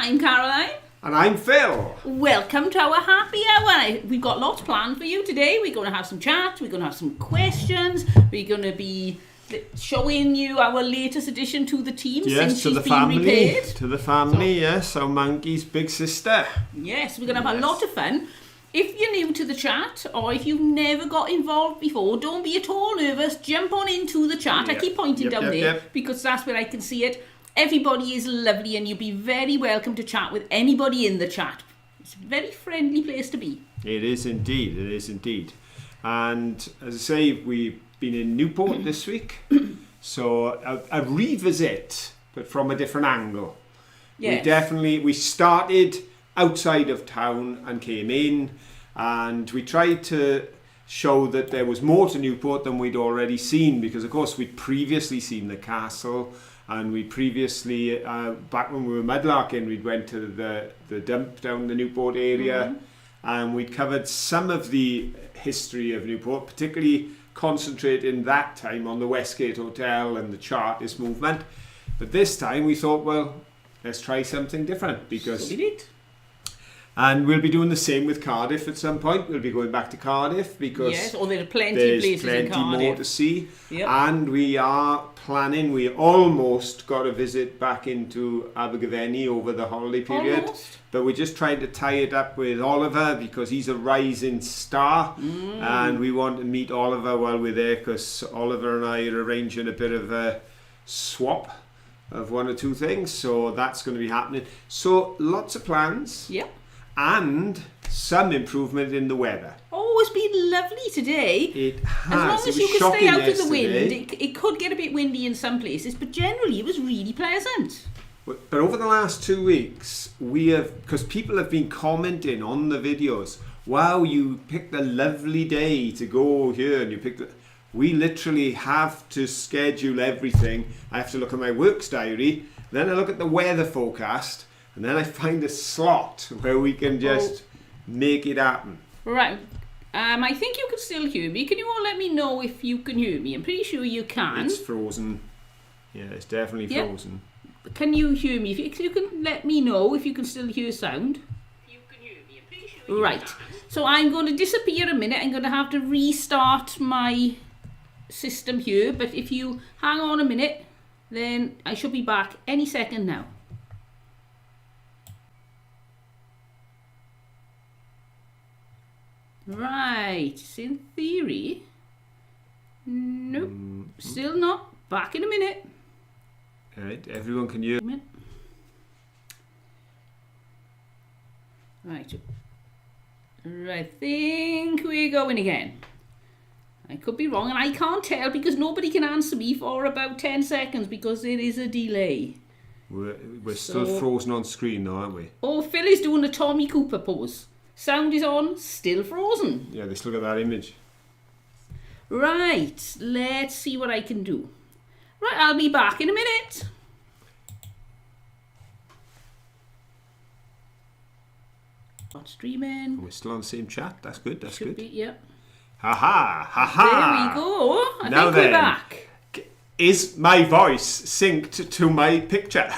I'm Caroline. And I'm Phil. Welcome to our happy hour. We've got lots planned for you today. We're going to have some chat. We're going to have some questions. We're going to be showing you our latest addition to the team since she's been repaired. To the family, yes. Our Manky's big sister. Yes, we're going to have a lot of fun. If you're new to the chat or if you've never got involved before, don't be at all nervous. Jump on into the chat. I keep pointing down there because that's where I can see it. Everybody is lovely and you'll be very welcome to chat with anybody in the chat. It's a very friendly place to be. It is indeed. It is indeed. And as I say, we've been in Newport this week. So a revisit, but from a different angle. Yes. We started outside of town and came in, and we tried to show that there was more to Newport than we'd already seen, because of course we'd previously seen the castle, and we previously back when we were mudlarking, we'd went to the dump down the Newport area, and we'd covered some of the history of Newport, particularly concentrating that time on the Westgate Hotel and the Chartist movement. But this time we thought, well, let's try something different, because so we did. And we'll be doing the same with Cardiff at some point. We'll be going back to Cardiff because there are plenty of places in Cardiff. There's plenty more to see. Yep. And we are planning, we almost got a visit back into Abergavenny over the holiday period. Almost. But we're just trying to tie it up with Oliver because he's a rising star. And we want to meet Oliver while we're there, because Oliver and I are arranging a bit of a swap of one or two things. So that's going to be happening. So lots of plans. Yep. And some improvement in the weather. Oh, it's been lovely today. It has. As long as you can stay out of the wind. It could get a bit windy in some places, but generally it was really pleasant. But over the last 2 weeks, because people have been commenting on the videos, wow, you picked a lovely day to go here, and we literally have to schedule everything. I have to look at my works diary, then I look at the weather forecast, and then I find a slot where we can just make it happen. Right. I think you can still hear me. Can you all let me know if you can hear me? I'm pretty sure you can. It's frozen. Yeah, it's definitely frozen. Can you hear me? If you can let me know if you can still hear sound. You can hear me. I'm pretty sure you can. So I'm going to disappear a minute. I'm going to have to restart my system here. But if you hang on a minute, then I should be back any second now. Right, in theory, nope, still not. Back in a minute. Alright, everyone can hear. Right, I think we're going again. I could be wrong, and I can't tell because nobody can answer me for about 10 seconds because there is a delay. We're still frozen on screen though, aren't we? Oh, Phil is doing a Tommy Cooper pose. Sound is on, still frozen. Yeah, they still got that image. Right, let's see what I can do. Right, I'll be back in a minute. Not streaming. We're still on the same chat. That's good. That's Should good. Be, yeah. Ha ha ha ha. There we go. I think we're back. Is my voice synced to my picture?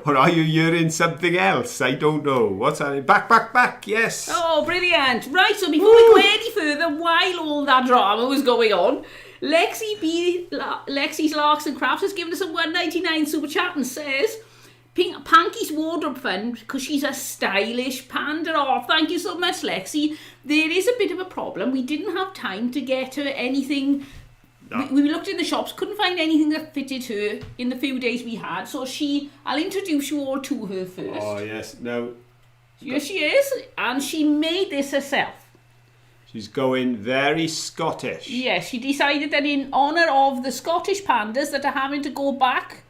Or are you hearing something else? I don't know. What's happening? Back, yes. Oh, brilliant. Right, so before we go any further, while all that drama was going on, Lexi's Larks and Crafts has given us a $1.99 super chat and says, Panky's Wardrobe Fund, because she's a stylish panda. Oh, thank you so much, Lexi. There is a bit of a problem. We didn't have time to get her anything. No. We looked in the shops, couldn't find anything that fitted her in the few days we had. So I'll introduce you all to her first. Oh, yes. No. Here she is. And she made this herself. She's going very Scottish. Yes, she decided that in honour of the Scottish pandas that are having to go back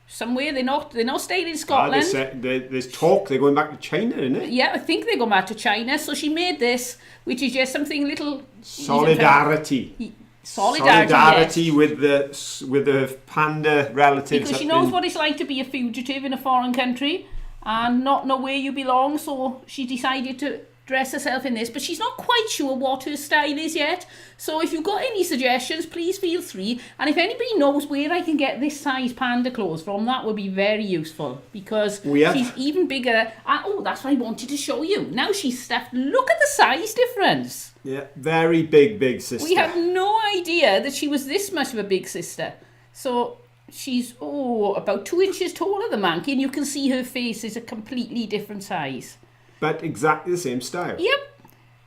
somewhere, they're not staying in Scotland. There's talk they're going back to China, isn't it? Yeah, I think they're going back to China. So she made this, which is just something little... Solidarity. Solidarity, yes. with the panda relatives. Because she knows what it's like to be a fugitive in a foreign country and not know where you belong. So she decided to dress herself in this, but she's not quite sure what her style is yet. So if you've got any suggestions, please feel free. And if anybody knows where I can get this size panda clothes from, that would be very useful, because she's even bigger. Oh, that's what I wanted to show you. Now she's stuffed. Look at the size difference. Yeah, very big sister. We had no idea that she was this much of a big sister. So she's about 2 inches taller than Manky, and you can see her face is a completely different size. But exactly the same style. Yep.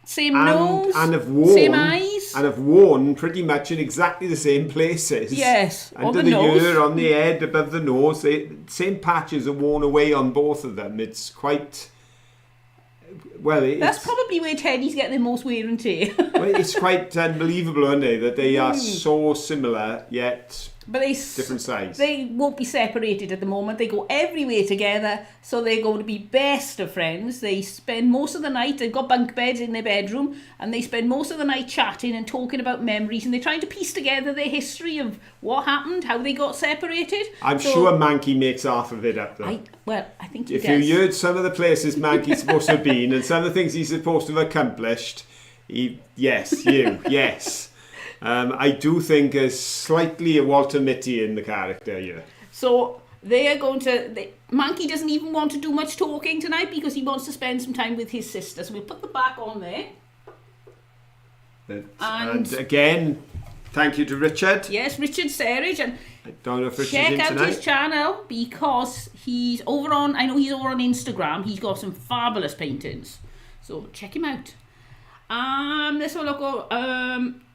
Same nose, same eyes. And have worn pretty much in exactly the same places. Yes, under the nose. Ear, on the head, above the nose. Same patches are worn away on both of them. It's quite... Well, that's probably where Teddy's getting the most wear and tear. Well, it's quite unbelievable, isn't it, that they are so similar, yet... But different size. They won't be separated at the moment. They go everywhere together, so they're going to be best of friends. They spend most of the night, they've got bunk beds in their bedroom, and they spend most of the night chatting and talking about memories, and they're trying to piece together their history of what happened, how they got separated. I'm sure Manky makes half of it up, though. I think he does. If you heard some of the places Manky's supposed to have been, and some of the things he's supposed to have accomplished, yes. I do think there's slightly a Walter Mitty in the character here. So they are going to... Manky doesn't even want to do much talking tonight because he wants to spend some time with his sister. So we'll put the back on there. And again, thank you to Richard. Yes, Richard Serage. And I don't know if Richard's check in out tonight. His channel, because he's over on... I know he's over on Instagram. He's got some fabulous paintings. So check him out. Let's have a look.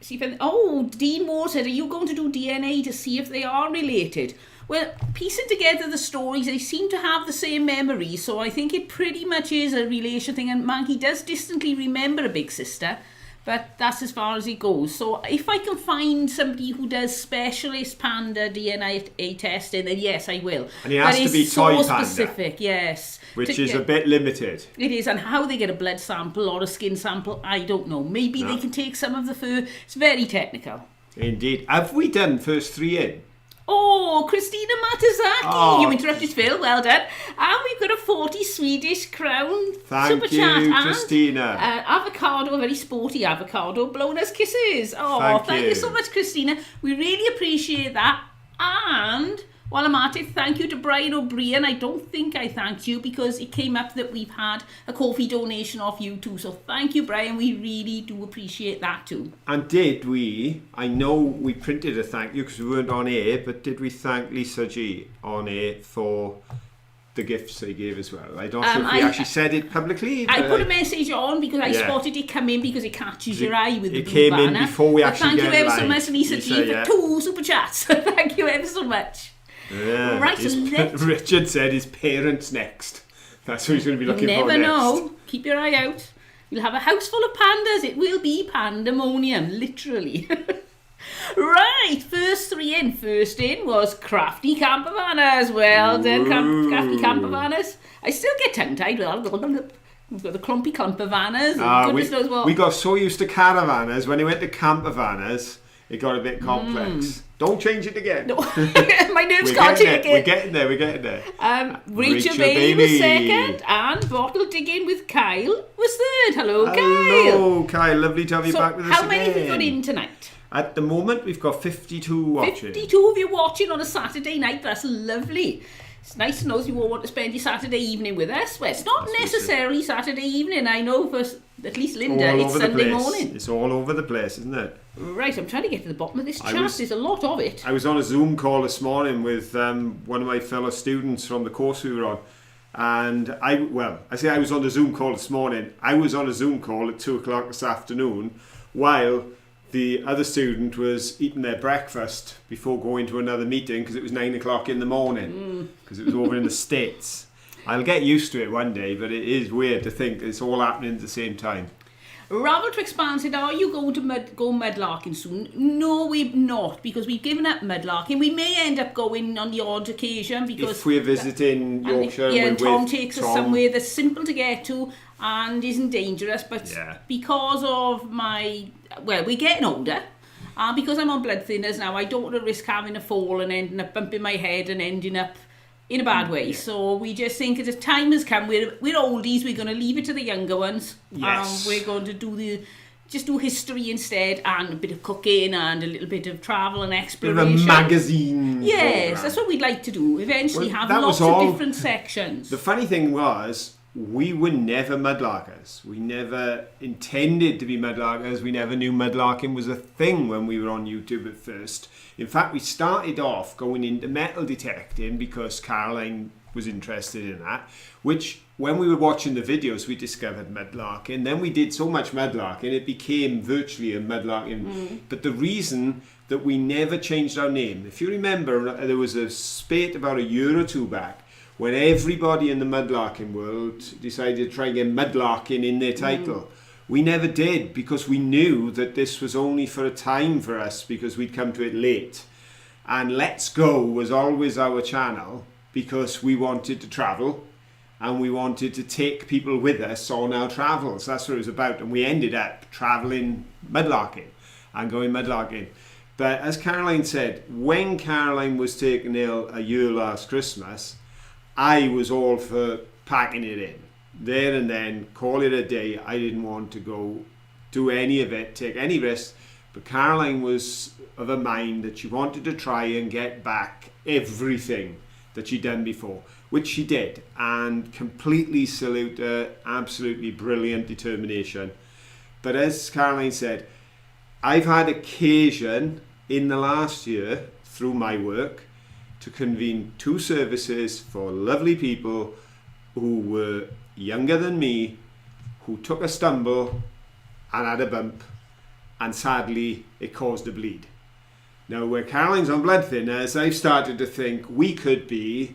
See if Dean Moore said, are you going to do DNA to see if they are related? Well, piecing together the stories, they seem to have the same memories, so I think it pretty much is a relation thing. And Manky does distantly remember a big sister, but that's as far as it goes. So if I can find somebody who does specialist panda DNA testing, then yes, I will. And it has to be toy panda. Specific, yes. Which is a bit limited. It is, and how they get a blood sample or a skin sample, I don't know. Maybe they can take some of the fur. It's very technical. Indeed. Have we done first 3 in? Oh, Christina Matazaki. You interrupted Phil, well done. And we've got a 40 Swedish crown Thank super you, chat. Christina. And avocado, a very sporty avocado, blowing us kisses. Oh, thank you so much, Christina. We really appreciate that. And while I'm at it, thank you to Brian O'Brien. I don't think I thanked you because it came up that we've had a coffee donation off you too. So thank you, Brian. We really do appreciate that too. And did we, I know we printed a thank you because we weren't on air, but did we thank Lisa G on air for the gifts they gave as well? I don't know if we actually said it publicly. I put a message on because I spotted it come in because it catches your eye with the blue came banner. In before we actually thank you ever so live. much, Lisa G, for 2 super chats. Thank you ever so much. Yeah, right, so Richard said his parents next. That's what he's going to be looking for next. You never know. Keep your eye out. You'll have a house full of pandas. It will be pandemonium, literally. Right, first 3 in. First in was Crafty Campervanas. Well done, Crafty Campervanas. I still get tongue-tied. We've got the Clumpy Campervanas. Goodness knows what. We got so used to Caravanas. When he went to Campervanas, it got a bit complex. Don't change it again. No. My nerves can't take it. We're getting there. Rachel Bailey was second, and Bottle Digging with Kyle was third. Hello, Kyle. Hello, Kyle. Lovely to have you back with us again. How many have you got in tonight? At the moment, we've got 52 watching. 52 of you watching on a Saturday night. That's lovely. It's nice to know you all want to spend your Saturday evening with us. Well, it's not necessarily Saturday evening. I know for at least Linda, it's Sunday morning. It's all over the place, isn't it? Right, I'm trying to get to the bottom of this chat. There's a lot of it. I was on a Zoom call this morning with one of my fellow students from the course we were on. And I was on the Zoom call this morning. I was on a Zoom call at 2 o'clock this afternoon while the other student was eating their breakfast before going to another meeting because it was 9 o'clock in the morning because it was over in the States. I'll get used to it one day, but it is weird to think it's all happening at the same time. Ravel Trixpan said, are you going to go mudlarking soon? No, we're not, because we've given up mudlarking. We may end up going on the odd occasion because if we're visiting Yorkshire, and Tom takes us somewhere that's simple to get to and isn't dangerous, but because of we're getting older, because I'm on blood thinners now, I don't want to risk having a fall and ending up bumping my head and ending up in a bad way. So we just think the time has come. We're oldies. We're going to leave it to the younger ones. Yes. We're going to do history instead, and a bit of cooking and a little bit of travel and Bit exploration. of a magazine. Yes, program. that's what we'd like to do. Eventually Well, have that lots was all- of different sections. The funny thing was, we were never mudlarkers. We never intended to be mudlarkers. We never knew mudlarking was a thing when we were on YouTube at first. In fact, we started off going into metal detecting because Caroline was interested in that, which when we were watching the videos, we discovered mudlarking. Then we did so much mudlarking, it became virtually a mudlarking. But the reason that we never changed our name, if you remember, there was a spate about a year or two back when everybody in the mudlarking world decided to try and get mudlarking in their title. We never did, because we knew that this was only for a time for us, because we'd come to it late. And Let's Go was always our channel, because we wanted to travel and we wanted to take people with us on our travels. That's what it was about. And we ended up traveling mudlarking and going mudlarking. But as Caroline said, when Caroline was taken ill a year last Christmas, I was all for packing it in. There and then, call it a day. I didn't want to go do any of it, take any risks. But Caroline was of a mind that she wanted to try and get back everything that she'd done before, which she did, and completely salute her, absolutely brilliant determination. But as Caroline said, I've had occasion in the last year, through my work, to convene 2 services for lovely people who were younger than me, who took a stumble and had a bump, and sadly it caused a bleed. Now, where Caroline's on blood thinners, I've started to think we could be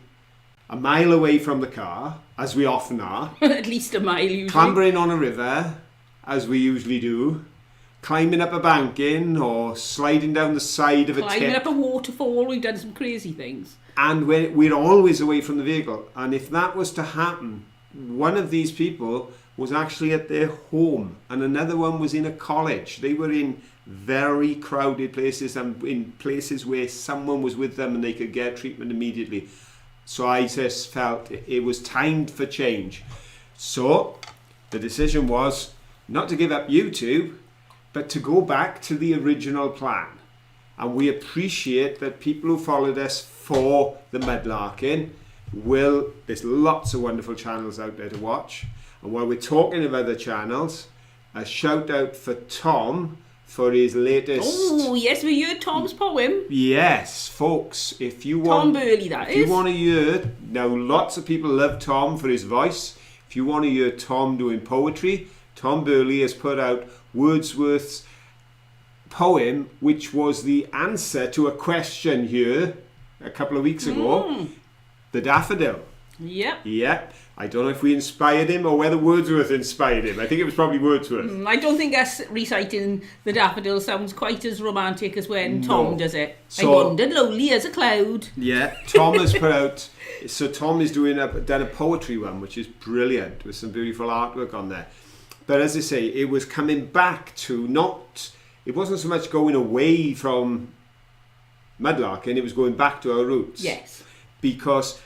a mile away from the car, as we often are, At least a mile usually. clambering on a river, as we usually do, climbing up a banking or sliding down the side of a Climbing tip. up a waterfall. We've done some crazy things. And we're always away from the vehicle. And if that was to happen, one of these people was actually at their home and another one was in a college. They were in very crowded places and in places where someone was with them and they could get treatment immediately. So I just felt it was time for change. So the decision was not to give up YouTube, but to go back to the original plan. And we appreciate that people who followed us for the mudlarking there's lots of wonderful channels out there to watch. And while we're talking of other channels, a shout out for Tom for his latest... Oh, yes, we heard Tom's poem. Yes, folks, if you Tom want... Burley, that If is. you want to hear... Now, lots of people love Tom for his voice. If you want to hear Tom doing poetry, Tom Burley has put out Wordsworth's poem, which was the answer to a question here a couple of weeks ago. The Daffodil. Yep. Yeah. I don't know if we inspired him or whether Wordsworth inspired him. I think it was probably Wordsworth. I don't think us reciting the daffodil sounds quite as romantic as when Tom does it. So- I wandered lonely as a cloud. Yeah, Tom has put out. So Tom is done a poetry one, which is brilliant with some beautiful artwork on there. But as I say, it was coming back to not. It wasn't so much going away from mudlarking; it was going back to our roots. Yes. Because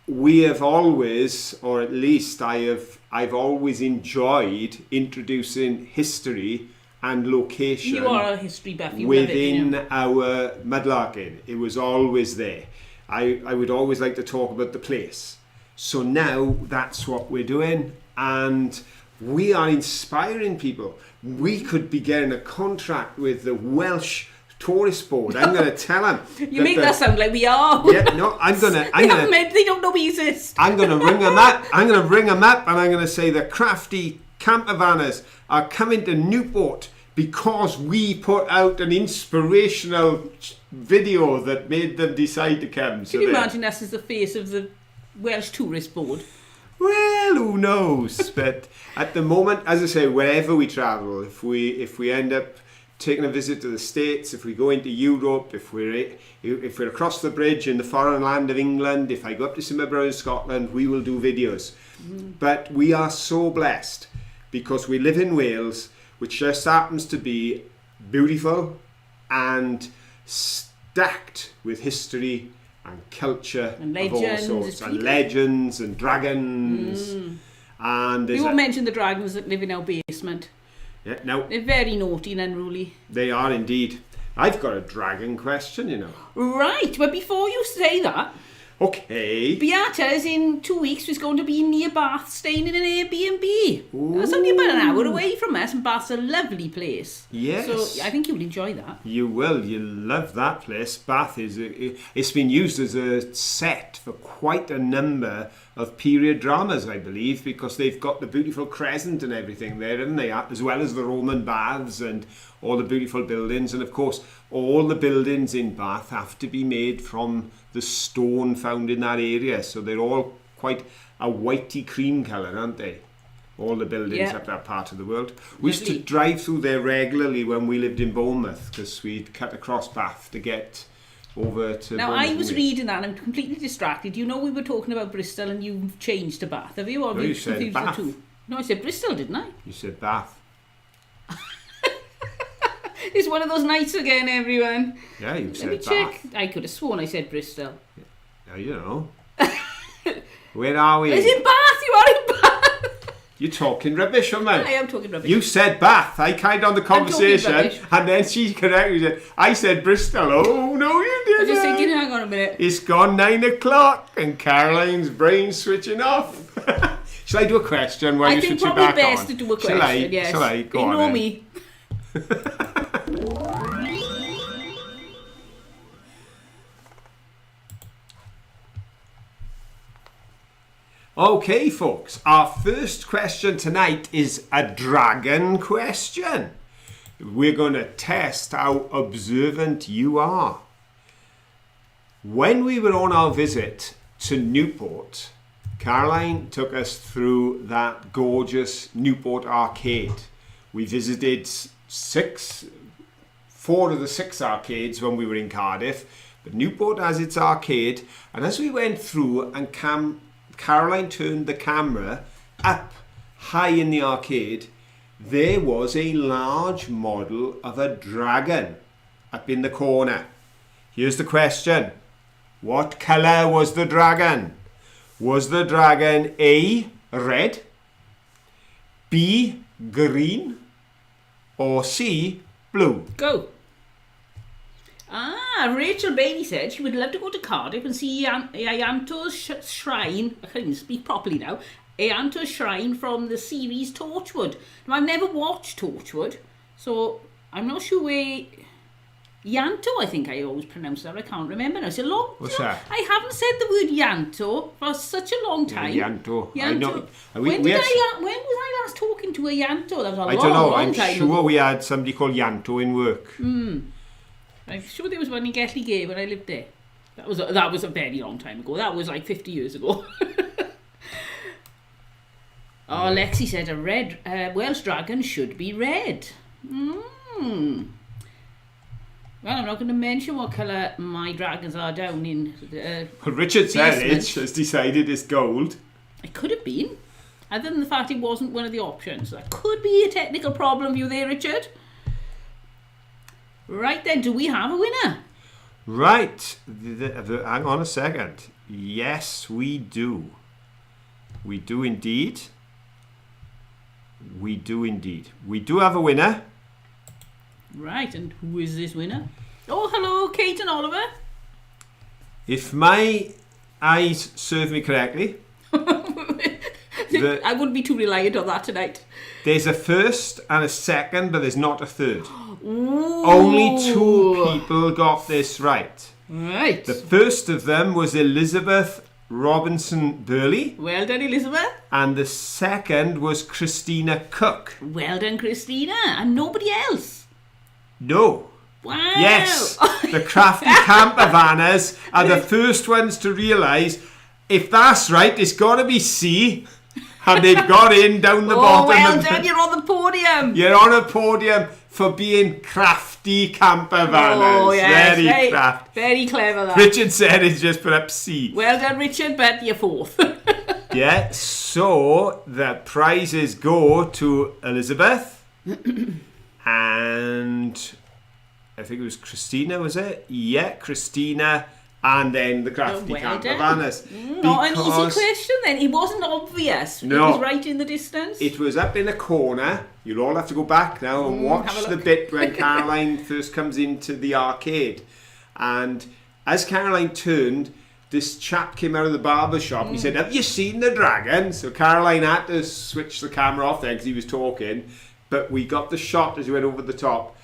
we have always, or at least I've always enjoyed introducing history and location. You are a history buff. You love it, Within don't you? our mudlarking. It was always there. I would always like to talk about the place. So now that's what we're doing, and we are inspiring people. We could be getting a contract with the Welsh Tourist Board. I'm going to tell them. You make that sound like we are. Yeah, no, They don't know we exist. I'm going to ring them up. I'm going to ring them up, and I'm going to say the crafty campervanners are coming to Newport because we put out an inspirational video that made them decide to come. Can you imagine us as the face of the Welsh Tourist Board? Well, who knows? But at the moment, as I say, wherever we travel, if we end up taking a visit to the States, if we go into Europe, if we're across the bridge in the foreign land of England, if I go up to Simmerborough in Scotland, we will do videos. But we are so blessed because we live in Wales, which just happens to be beautiful and stacked with history and culture And of all legends. sorts, and legends and dragons. And We won't mention the dragons that live in our basement. yeah, now They're very naughty and unruly. they are indeed. I've got a dragon question, you know. Right, but before you say that, Okay. Beata's in 2 weeks was going to be near Bath staying in an Airbnb. That's only about an hour away from us, and Bath's a lovely place. Yes. So I think you'll enjoy that. You will. You'll love that place. Bath it's been used as a set for quite a number of period dramas, I believe, because they've got the beautiful crescent and everything there, haven't they? As well as the Roman baths and all the beautiful buildings. And of course, all the buildings in Bath have to be made from the stone found in that area. So they're all quite a whitey cream colour, aren't they? All the buildings up that part of the world. We used to drive through there regularly when we lived in Bournemouth, because we'd cut across Bath to get over to Now, Bournemouth. I was reading that and I'm completely distracted. You know we were talking about Bristol and you've changed to Bath, have you? Or No, you said Bath. No, I said Bristol, didn't I? You said Bath. It's one of those nights again, everyone. Yeah, you Let said me Bath. check. I could have sworn I said Bristol. Now you know. Where are we? It's in Bath, you are in Bath. You're talking rubbish, woman. I am talking rubbish. You said Bath. I carried on the conversation, rubbish. and then she correctly said, I said Bristol. Oh, no, you I didn't. was just thinking, hang on a minute. It's gone 9 o'clock, and Caroline's brain's switching off. Shall I do a question while you switch it back on? I think probably best to do a question, yes. Shall I? Go you on know then. me. Okay, folks, our first question tonight is a dragon question. We're going to test how observant you are. When we were on our visit to Newport, Caroline took us through that gorgeous Newport arcade. We visited 4 of the 6 arcades when we were in Cardiff, but Newport has its arcade, and as we went through and Caroline turned the camera up high in the arcade, there was a large model of a dragon up in the corner. Here's the question. What colour was the dragon? Was the dragon A, red, B, green, or C, blue? Go. Rachel Bailey said she would love to go to Cardiff and see Ianto's shrine. I can't even speak properly now. Ianto's shrine from the series Torchwood. Now, I've never watched Torchwood, so I'm not sure where. Ianto, I think I always pronounce that. I can't remember now. It's a long. What's that? I haven't said the word Ianto for such a long time. Ianto. I know. When was I last talking to a Ianto? That was a I don't know. I'm time sure ago. we had somebody called Ianto in work. I'm sure there was one in Gatley Gay when I lived there. That was a very long time ago. That was like 50 years ago. Oh, Lexi said a red Welsh dragon should be red. Well, I'm not going to mention what colour my dragons are down in Well, Richard Serrage basement. has decided it's gold. It could have been. Other than the fact it wasn't one of the options. That could be a technical problem for you there, Richard. Right then, do we have a winner? Right. Hang on a second. Yes, we do. We do indeed. We do indeed. We do have a winner. Right, and who is this winner? Oh, hello, Kate and Oliver. If my eyes serve me correctly, I wouldn't be too reliant on that tonight. there's a first and a second, but there's not a third. Ooh. Only 2 people got this right. Right. The first of them was Elizabeth Robinson Burley, Well done, Elizabeth. and the second was Christina Cook. Well done, Christina. And nobody else. No. Wow. Yes, the crafty camper vanners are the first ones to realise if that's right, it's got to be C, and they've got in down the bottom. Well done, you're on the podium. You're on a podium for being crafty camper vanners. Oh, yes. Very crafty. Very clever, that. Richard said it's just put up C. Well done, Richard, but you're 4th. Yeah, so the prizes go to Elizabeth and I think it was Christina, was it? Yeah, Christina and then the crafty camper banners. Not an easy question then. It wasn't obvious. No, it was right in the distance. It was up in a corner. You'll all have to go back now and watch the bit when Caroline first comes into the arcade. And as Caroline turned, this chap came out of the barber shop. He said, "Have you seen the dragon?" So Caroline had to switch the camera off then because he was talking. But we got the shot as he went over the top.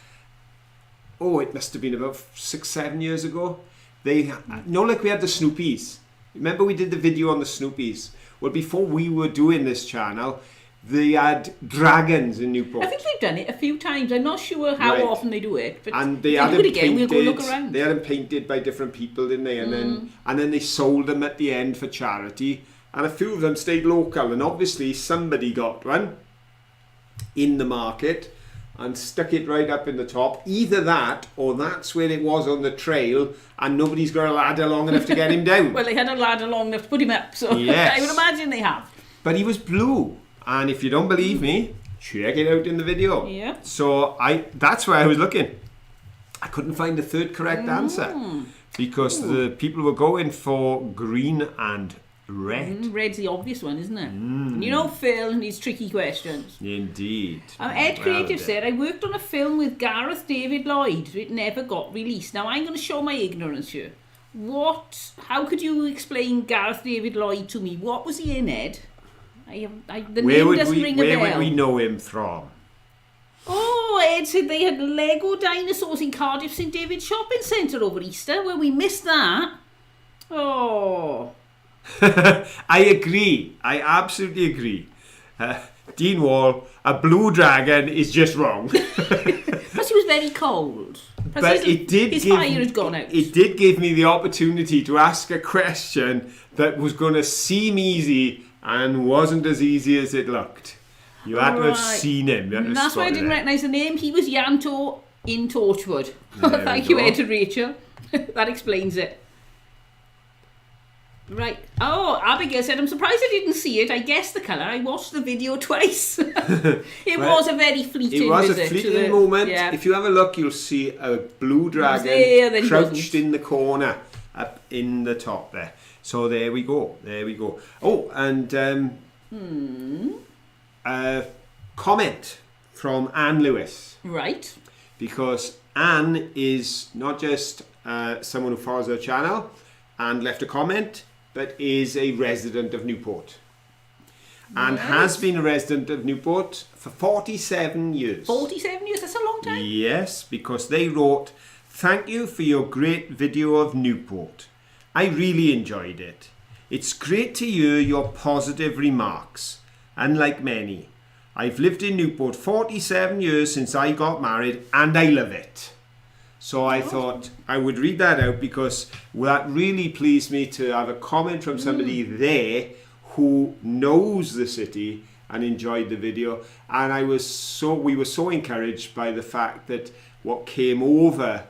Oh, it must have been about 6-7 years ago. Like we had the Snoopies. Remember we did the video on the Snoopies? Well, before we were doing this channel, they had dragons in Newport. I think they've done it a few times. I'm not sure how often they do it. But and they if had they do it again, we'll go look around. They had them painted by different people, didn't they? And then they sold them at the end for charity. And a few of them stayed local. And obviously somebody got one in the market and stuck it right up in the top. Either that or that's where it was on the trail and nobody's got a ladder long enough to get him down. Well, they had a ladder long enough to put him up, so yes. I would imagine they have. But he was blue, and if you don't believe me, check it out in the video. Yeah. So that's where I was looking. I couldn't find the third correct answer because the people were going for green and red. Red's the obvious one, isn't it? And you know Phil and his tricky questions. Indeed. Ed Creative said, I worked on a film with Gareth David Lloyd, so it never got released. Now I'm going to show my ignorance here. How could you explain Gareth David Lloyd to me? What was he in, Ed? The name doesn't ring a bell. Where would we know him from? Oh, Ed said they had Lego dinosaurs in Cardiff St David Shopping Centre over Easter. Well, we missed that. Oh... I agree. I absolutely agree. Dean Wall, a blue dragon is just wrong. Plus he was very cold. But his fire had gone out. It did give me the opportunity to ask a question that was going to seem easy and wasn't as easy as it looked. You had to have seen him. That's why I didn't recognise the name. He was Yanto in Torchwood. Thank you, Ed and Rachel. That explains it. Right. Oh, Abigail said, I'm surprised I didn't see it. I guessed the colour. I watched the video twice. It was a very fleeting visit. It was a fleeting moment. Yeah. If you have a look, you'll see a blue dragon crouched in the corner up in the top there. So there we go. There we go. Oh, and a comment from Anne Lewis. Right. Because Anne is not just someone who follows our channel and left a comment, but is a resident of Newport. And has been a resident of Newport for 47 years. 47 years? That's a long time. Yes, because they wrote, "Thank you for your great video of Newport. I really enjoyed it. It's great to hear your positive remarks. Unlike many, I've lived in Newport 47 years since I got married and I love it." So I thought I would read that out because that really pleased me to have a comment from somebody there who knows the city and enjoyed the video. And we were so encouraged by the fact that what came over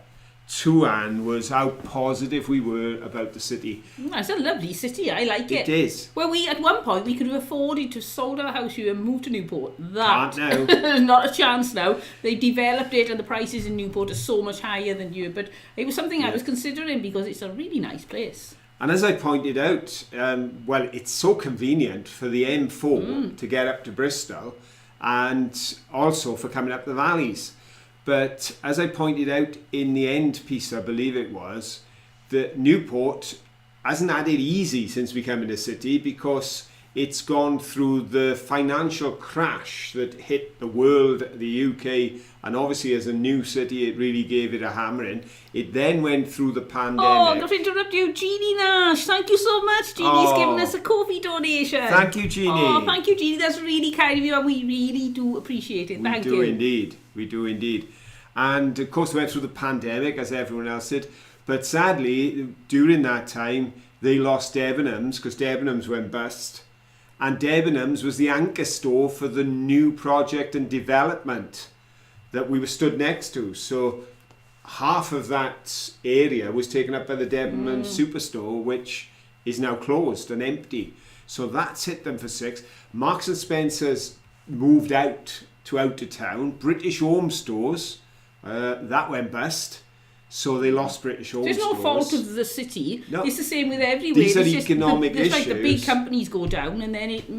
to Anne was how positive we were about the city. It's a lovely city. I like it. It is. Well, at one point we could have afforded to sold our house here and move to Newport. That can't now. There's not a chance now. They've developed it and the prices in Newport are so much higher than here. But it was something I was considering because it's a really nice place. And as I pointed out, it's so convenient for the M4 to get up to Bristol and also for coming up the valleys. But as I pointed out in the end piece, I believe it was, that Newport hasn't had it easy since becoming a city because it's gone through the financial crash that hit the world, the UK, and obviously as a new city it really gave it a hammering. It then went through the pandemic. Oh, I've got to interrupt you. Jeannie Nash, thank you so much. Jeannie's given us a coffee donation. Thank you, Jeannie. Oh, thank you, Jeannie. That's really kind of you and we really do appreciate it. Thank you. We do indeed. And of course we went through the pandemic as everyone else did. But sadly, during that time, they lost Debenhams because Debenhams went bust. And Debenhams was the anchor store for the new project and development that we were stood next to. So half of that area was taken up by the Debenhams superstore, which is now closed and empty. So that's hit them for 6. Marks and Spencer's moved out of town. British Home Stores, that went bust. So they lost British-owned There's no stores. fault of the city. No. It's the same with everywhere. These are it's just economic it's like the big issues. companies go down and then it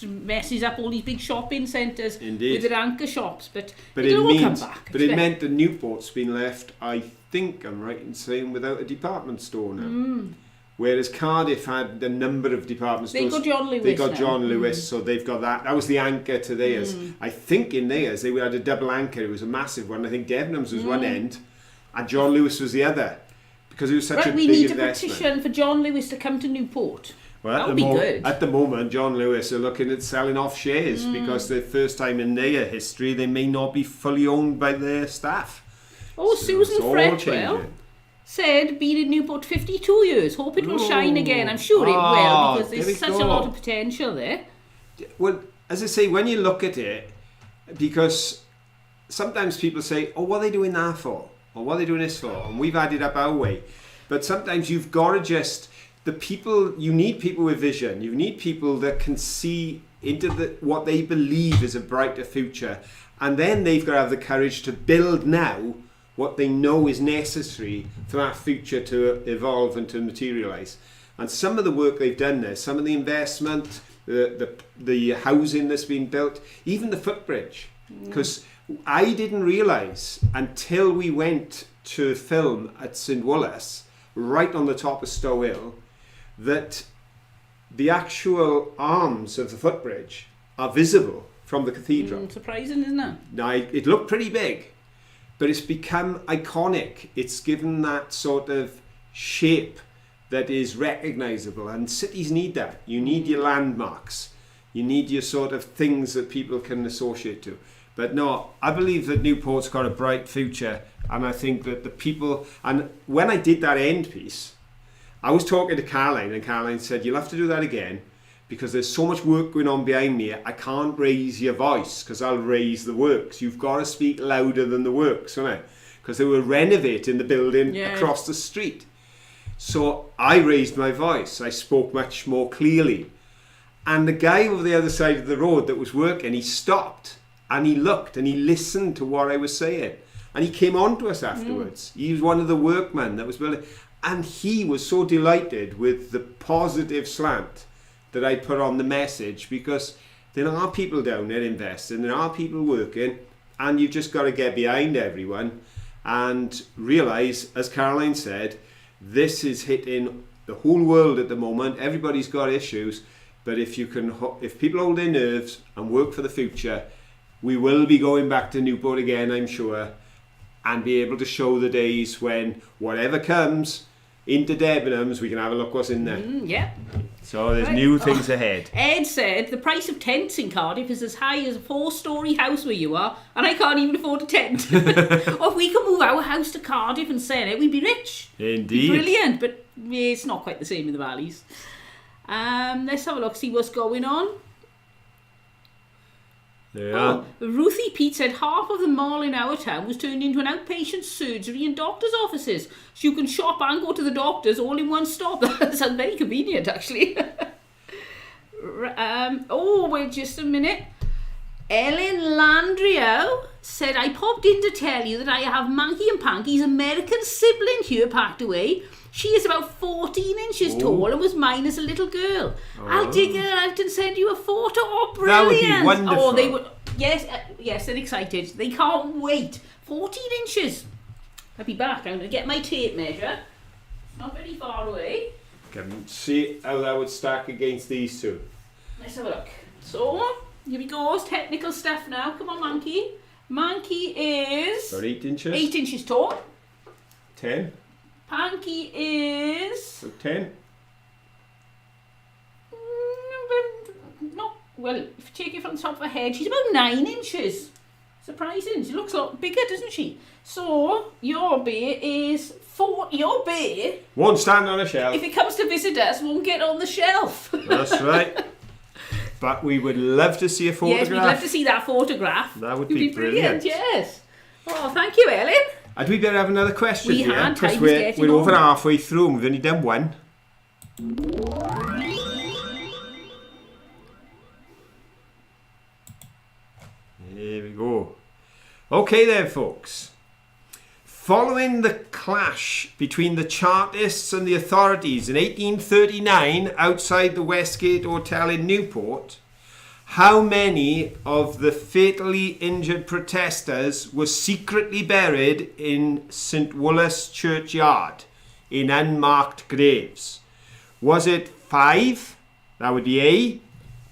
messes up all these big shopping centres with their anchor shops. But it'll all come back. But it meant that Newport's been left, I think I'm right in saying, without a department store now. Whereas Cardiff had a number of department stores. They got John Lewis. They got John Lewis, so they've got that. That was the anchor to theirs. I think in theirs they had a double anchor. It was a massive one. I think Debenhams was one end, and John Lewis was the other, because it was such a big investment. We need a petition for John Lewis to come to Newport. Well, that would be good. At the moment, John Lewis are looking at selling off shares because the first time in their history they may not be fully owned by their staff. Oh, so Susan Fretwell said, been in Newport 52 years. Hope it will shine again. I'm sure it will, because there's such a lot of potential there. Well, as I say, when you look at it, because sometimes people say, oh, what are they doing that for? Or what are they doing this for? And we've added up our way. But sometimes you've got to just, you need people with vision. You need people that can see into what they believe is a brighter future. And then they've got to have the courage to build now what they know is necessary for that future to evolve and to materialise. And some of the work they've done there, some of the investment, the housing that's been built, even the footbridge. Because I didn't realise until we went to film at St Wallace, right on the top of Stow Hill, that the actual arms of the footbridge are visible from the cathedral. Surprising, isn't it? Now, it looked pretty big, but it's become iconic. It's given that sort of shape that is recognisable, and cities need that. You need your landmarks. You need your sort of things that people can associate to. But no, I believe that Newport's got a bright future, and I think that the people, and when I did that end piece, I was talking to Caroline, and Caroline said, you'll have to do that again, because there's so much work going on behind me, I can't raise your voice, because I'll raise the works. You've got to speak louder than the works, right? Because they were renovating the building across the street. So I raised my voice. I spoke much more clearly. And the guy over the other side of the road that was working, he stopped, and he looked, and he listened to what I was saying. And he came on to us afterwards. He was one of the workmen that was building. And he was so delighted with the positive slant that I put on the message, because there are people down there investing, there are people working, and you've just got to get behind everyone and realise, as Caroline said, this is hitting the whole world at the moment. Everybody's got issues, but if people hold their nerves and work for the future, we will be going back to Newport again, I'm sure, and be able to show the days when whatever comes into Debenhams, we can have a look what's in there. Yeah. So there's new things ahead. Ed said the price of tents in Cardiff is as high as a 4-storey house where you are, and I can't even afford a tent. Or if we could move our house to Cardiff and sell it, we'd be rich. Indeed. Brilliant, but it's not quite the same in the valleys. Let's have a look, see what's going on. Yeah. Ruthie Pete said half of the mall in our town was turned into an outpatient surgery and doctor's offices, so you can shop and go to the doctors all in one stop. That sounds very convenient, actually. Wait just a minute. Ellen Landrio said, I popped in to tell you that I have Manky and Panky's American sibling here packed away. She is about 14 inches tall and was mine as a little girl. I'll dig her out and send you a photo. Oh, brilliant. That would be wonderful. Oh, they would. Yes, they're excited. They can't wait. 14 inches. I'll be back. I'm going to get my tape measure. Not very far away. Can see how that would stack against these two. Let's have a look. So, here we go. It's technical stuff now. Come on, Manky. Manky is... About 8 inches. 8 inches tall. 10. Panky is... About 10. Not well. If you take it from the top of her head, she's about 9 inches. Surprising. She looks a lot bigger, doesn't she? So your bear is 4. Your bear won't stand on a shelf. If it comes to visit us, won't get on the shelf. That's right. But we would love to see a photograph. Yes, we'd love to see that photograph. That would be brilliant. Yes. Oh, thank you, Ellen. Had we better have another question? We had. Because we're over halfway through and we've only done one. Here we go. Okay then, folks. Following the clash between the Chartists and the authorities in 1839 outside the Westgate Hotel in Newport, how many of the fatally injured protesters were secretly buried in St. Woolas churchyard in unmarked graves? Was it 5? That would be A.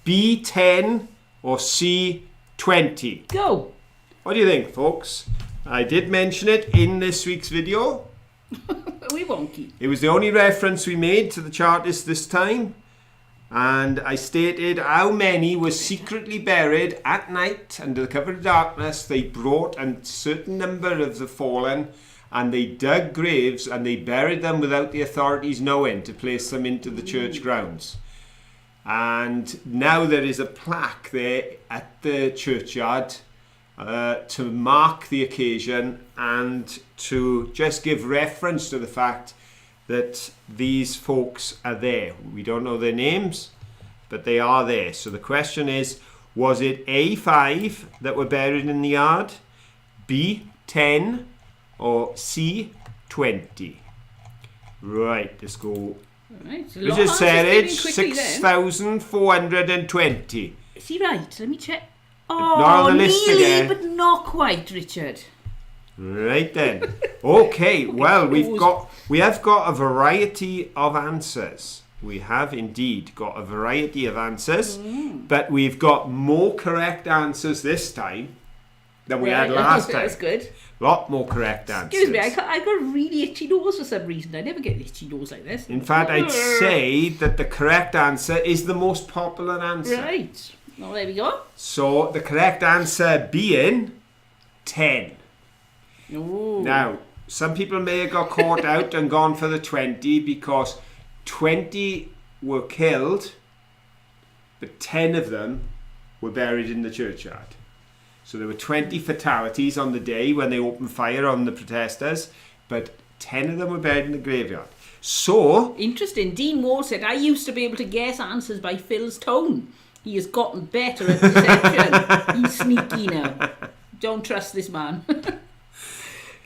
B, 10, or C, 20? Go. What do you think, folks? I did mention it in this week's video. We wonky. It was the only reference we made to the Chartists this time. And I stated how many were secretly buried at night under the cover of darkness. They brought a certain number of the fallen and they dug graves and they buried them without the authorities knowing to place them into the church grounds. And now there is a plaque there at the churchyard to mark the occasion and to just give reference to the fact that these folks are there. We don't know their names, but they are there. So the question is, was it A5 that were buried in the yard, B 10, or C 20? Right, let's go. Right, We just said it, 6,420. Is he right? Let me check. Not on the list nearly, again. but not quite, Richard. Right then. Okay, well, we have got a variety of answers. We have indeed got a variety of answers, but we've got more correct answers this time than we had last time. That's good. A lot more correct answers. Excuse me, I got a really itchy nose for some reason. I never get itchy nose like this. In fact, I'd say that the correct answer is the most popular answer. Right. Well, there we go. So the correct answer being 10. Ooh. Now, some people may have got caught out and gone for the 20 because 20 were killed, but 10 of them were buried in the churchyard. So there were 20 fatalities on the day when they opened fire on the protesters, but 10 of them were buried in the graveyard. So... Interesting. Dean Ward said, I used to be able to guess answers by Phil's tone. He has gotten better at deception. He's sneaky now. Don't trust this man.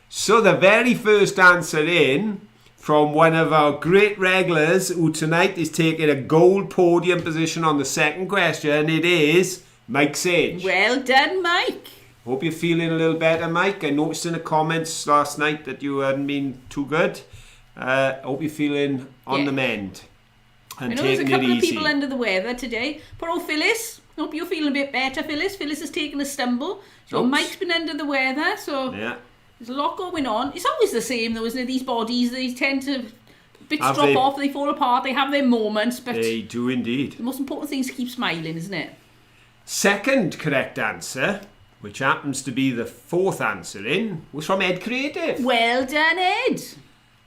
So the very first answer in from one of our great regulars who tonight is taking a gold podium position on the second question, it is Mike Sage. Well done, Mike. Hope you're feeling a little better, Mike. I noticed in the comments last night that you hadn't been too good. Hope you're feeling on the mend and I know there's a taking couple it of easy. people under the weather today. Poor old Phyllis. Hope you're feeling a bit better, Phyllis. Phyllis has taken a stumble. So Oops. Mike's been under the weather, so Yeah. there's a lot going on. It's always the same though, isn't it? These bodies, they tend to bits Have drop they- off, they fall apart, they have their moments, but They do indeed. the most important thing is to keep smiling, isn't it? Second correct answer, which happens to be the fourth answer in, was from Ed Creative. Well done, Ed.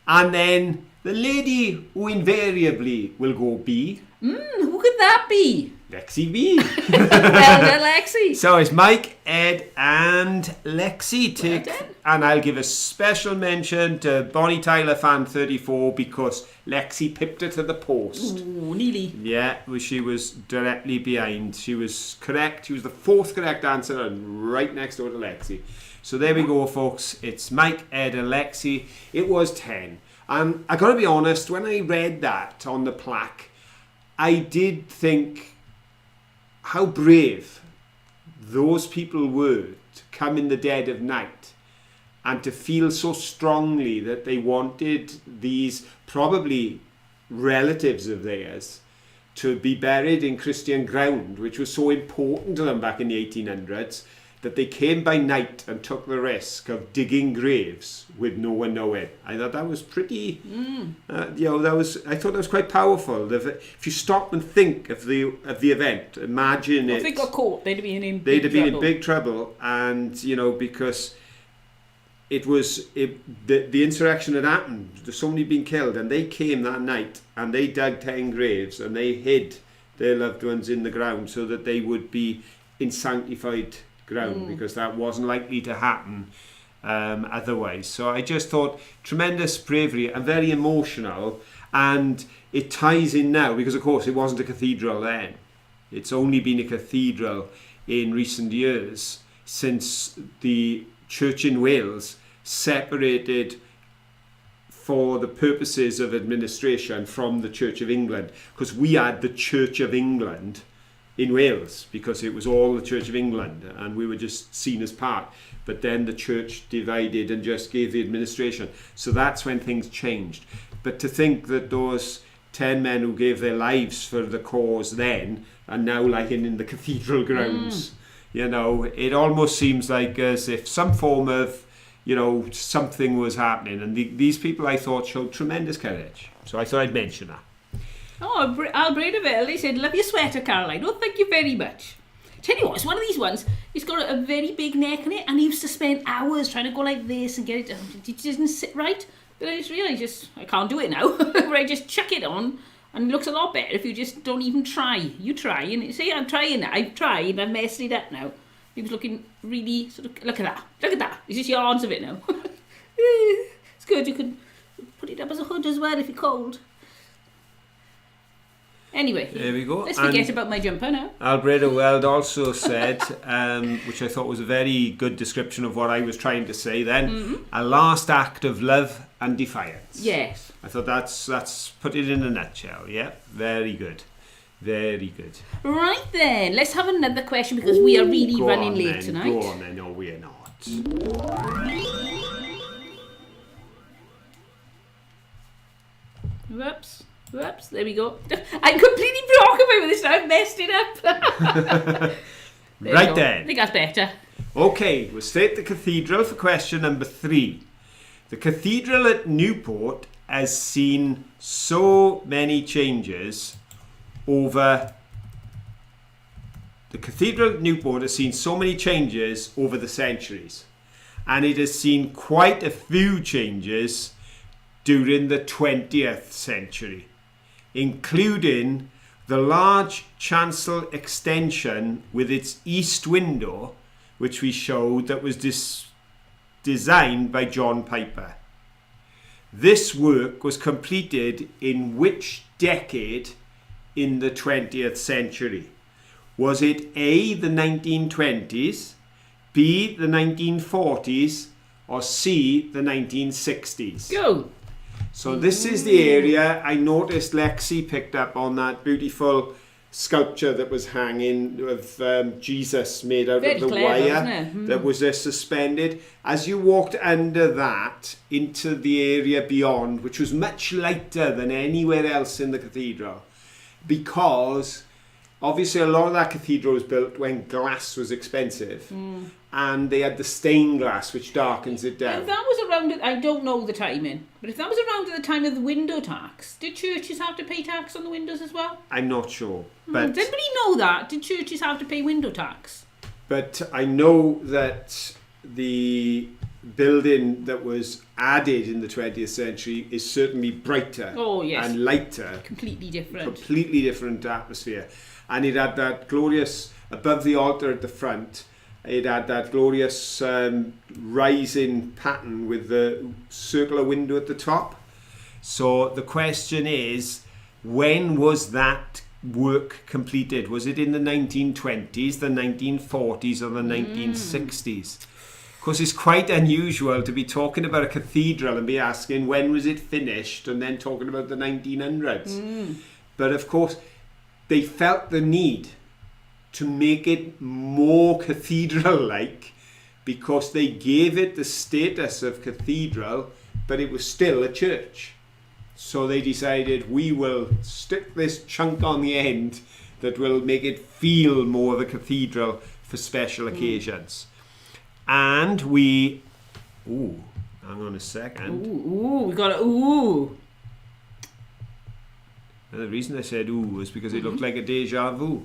And then the lady who invariably will go B, Who could that be? Lexi B. Well done, Lexi. So it's Mike, Ed, and Lexi tick. Well done. And I'll give a special mention to Bonnie Tyler fan 34 because Lexi pipped her to the post. Ooh, nearly. Yeah, she was directly behind. She was correct. She was the fourth correct answer and right next door to Lexi. So there we go, folks. It's Mike, Ed, and Lexi. It was 10. And I got to be honest, when I read that on the plaque, I did think how brave those people were to come in the dead of night and to feel so strongly that they wanted these probably relatives of theirs to be buried in Christian ground, which was so important to them back in the 1800s, that they came by night and took the risk of digging graves with no one knowing. I thought that was pretty, I thought that was quite powerful. If you stop and think of the event, imagine If it. they got caught, they'd have been in They'd big have been trouble. in big trouble, and because the insurrection had happened. There's somebody had been killed, and they came that night and they dug 10 graves and they hid their loved ones in the ground so that they would be in sanctified ground because that wasn't likely to happen otherwise. So I just thought tremendous bravery and very emotional, and it ties in now because of course it wasn't a cathedral then. It's only been a cathedral in recent years since the church in Wales separated for the purposes of administration from the Church of England, because we had the Church of England in Wales, because it was all the Church of England and we were just seen as part. But then the church divided and just gave the administration. So that's when things changed. But to think that those 10 men who gave their lives for the cause then are now like in the cathedral grounds, you know, it almost seems like as if some form of, you know, something was happening. And these people, I thought, showed tremendous courage. So I thought I'd mention that. Oh, Albreda they said, love your sweater, Caroline. Oh, thank you very much. Tell you what, it's one of these ones, it's got a very big neck in it, and he used to spend hours trying to go like this and get it, it doesn't sit right. But I just realised, I can't do it now. Where I just chuck it on, and it looks a lot better if you just don't even try. You try, and you say, I'm trying now, I've tried, I've messed it up now. He was looking really, sort of, look at that. It's just yards of it now. It's good, you can put it up as a hood as well if you're cold. Anyway, there we go. Let's forget about my jumper now. Albreda Weld also said, which I thought was a very good description of what I was trying to say then, a last act of love and defiance. Yes. I thought that's put it in a nutshell. Yeah, very good. Very good. Right then, let's have another question because we are really running late tonight. Go on then, no we're not. Whoops, there we go. I'm completely preoccupied with this now. I've messed it up. Right then. I think that's better. Okay, we'll stay at the cathedral for question number 3. The cathedral at Newport has seen so many changes over... The cathedral at Newport has seen so many changes over the centuries. And it has seen quite a few changes during the 20th century, including the large chancel extension with its east window, which we showed, that was designed by John Piper. This work was completed in which decade in the 20th century? Was it A, the 1920s, B, the 1940s, or C, the 1960s? Go! So this is the area. I noticed Lexi picked up on that beautiful sculpture that was hanging of Jesus made out Very of the clever, wire isn't it? that was suspended. As you walked under that into the area beyond, which was much lighter than anywhere else in the cathedral, because obviously a lot of that cathedral was built when glass was expensive, and they had the stained glass which darkens it down. If that was around, I don't know the timing, but if that was around at the time of the window tax, did churches have to pay tax on the windows as well? I'm not sure. But Does anybody know that? Did churches have to pay window tax? But I know that the building that was added in the 20th century is certainly brighter and lighter. Completely different atmosphere. And it had that glorious, above the altar at the front, it had that glorious rising pattern with the circular window at the top. So the question is, when was that work completed? Was it in the 1920s, the 1940s, or the 1960s? Of course, it's quite unusual to be talking about a cathedral and be asking when was it finished and then talking about the 1900s. But of course, they felt the need to make it more cathedral-like because they gave it the status of cathedral, but it was still a church. So they decided, we will stick this chunk on the end that will make it feel more of a cathedral for special occasions. And we... Ooh, hang on a second. We got a And the reason I said ooh was because it looked like a deja vu.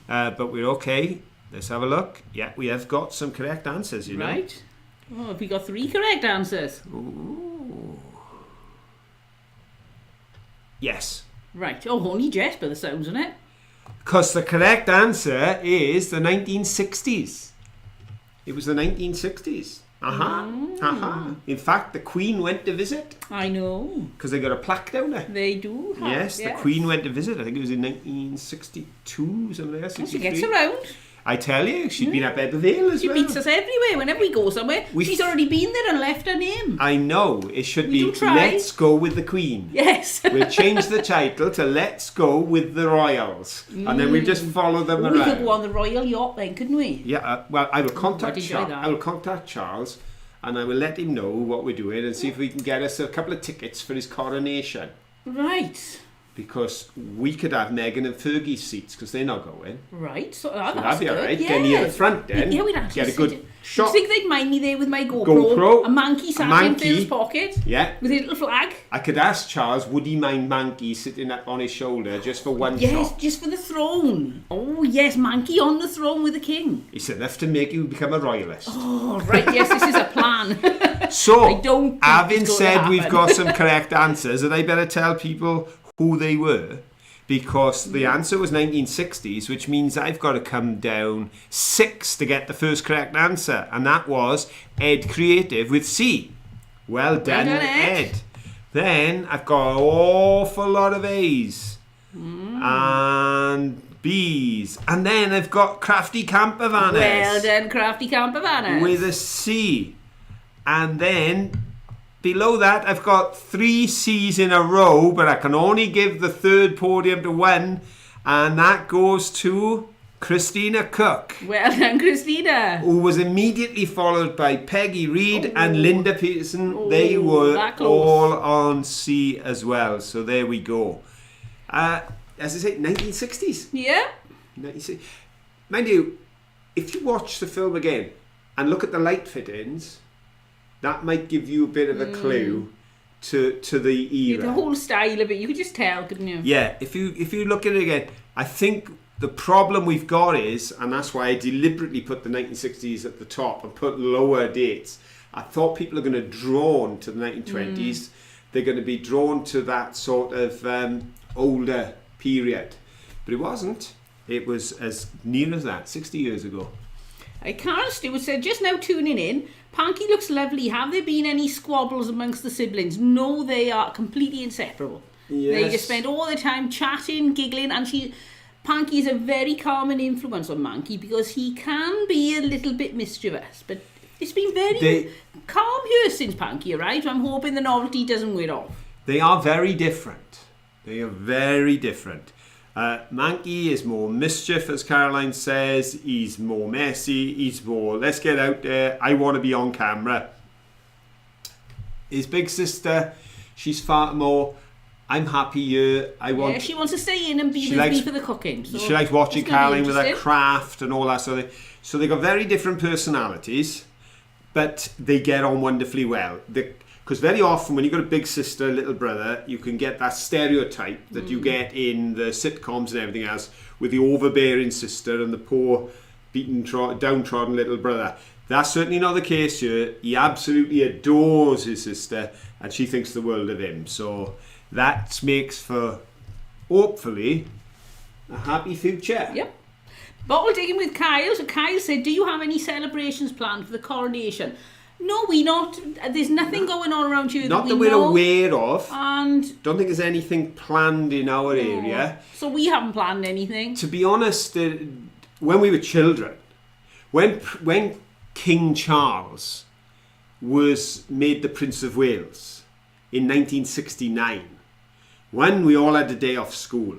But we're okay. Let's have a look. Yeah, we have got some correct answers, you know. Right. Oh, have we got 3 correct answers? Ooh. Yes. Right. Oh, only just by the sounds on it. Because the correct answer is the 1960s. It was the 1960s. In fact, the Queen went to visit. I know. Because they got a plaque down there. They do have, Yes, the Queen went to visit. I think it was in 1962, something like that, 63. She gets around. I tell you, she'd been up Ebbw Vale as She well. meets us everywhere whenever we go somewhere. She's already been there and left her name. I know. It should be do try. Let's Go with the Queen. Yes. We'll change the title to Let's Go with the Royals. And then we'll just follow them around. We could go on the royal yacht then, couldn't we? Yeah, well, I will contact I'd enjoy that. I will contact Charles and I will let him know what we're doing and see if we can get us a couple of tickets for his coronation. Right. Because we could have Meghan and Fergie's seats because they're not going. Right. So That'd that's be good. alright. Yeah. Get near the front then. Yeah, we'd actually get a good sit. shot. I think they'd mind me there with my GoPro. A Manky sat in Phil's pocket. Yeah. With his little flag. I could ask Charles, would he mind Manky sitting up on his shoulder just for one Yes, shot? just for the throne. Oh, yes, Manky on the throne with the king. It's enough to make you become a royalist. Oh, right, yes, this is a plan. So, I don't think having it's going to said we've happen. got some correct answers, and I better tell people who they were, because the answer was 1960s, which means I've got to come down 6 to get the first correct answer, and that was Ed Creative with C. Well done, Ed. Then I've got an awful lot of A's and B's, and then I've got Crafty Camper Vanners. Well done, Crafty Camper Vanners. With a C. And then below that, I've got 3 C's in a row, but I can only give the third podium to one, and that goes to Christina Cook. Well done, Christina. Who was immediately followed by Peggy Reed and Linda Peterson. They were all on C as well. So there we go. As I say, 1960s. Yeah. 1960s. Mind you, if you watch the film again and look at the light fittings, that might give you a bit of a clue to the era. The whole style of it, you could just tell, couldn't you? Yeah, if you look at it again, I think the problem we've got is, and that's why I deliberately put the 1960s at the top and put lower dates, I thought people are going to drawn to the 1920s. They're going to be drawn to that sort of older period. But it wasn't. It was as near as that, 60 years ago. Carl Stewart said, just now tuning in, Panky looks lovely. Have there been any squabbles amongst the siblings? No, they are completely inseparable. Yes. They just spend all their time chatting, giggling, and Panky is a very calming influence on Manky because he can be a little bit mischievous, but it's been very calm here since Panky arrived. I'm hoping the novelty doesn't wear off. They are very different. They are very different. Manky is more mischief, as Caroline says. He's more messy. He's more, let's get out there. I want to be on camera. His big sister, she's far more, I'm happy here. Yeah, she wants to stay in and be with me for the cooking. So she likes watching Caroline with her craft and all that sort of thing. So they've got very different personalities, but they get on wonderfully well. Because very often when you've got a big sister, little brother, you can get that stereotype that you get in the sitcoms and everything else with the overbearing sister and the poor, beaten, downtrodden little brother. That's certainly not the case here. He absolutely adores his sister and she thinks the world of him. So that makes for, hopefully, a happy future. Yep. Bottle digging with Kyle. So Kyle said, do you have any celebrations planned for the coronation? No, we not. There's nothing going on around here not that we're know. aware of. And don't think there's anything planned in our area. So we haven't planned anything. To be honest, when we were children, when King Charles was made the Prince of Wales in 1969, when we all had a day off school,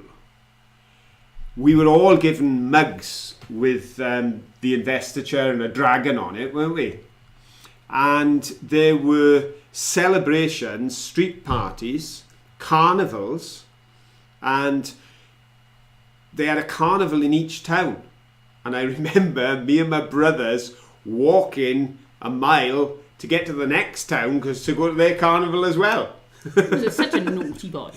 we were all given mugs with the investiture and a dragon on it, weren't we? And there were celebrations, street parties, carnivals, and they had a carnival in each town. And I remember me and my brothers walking a mile to get to the next town because to go to their carnival as well. Was such a naughty boy?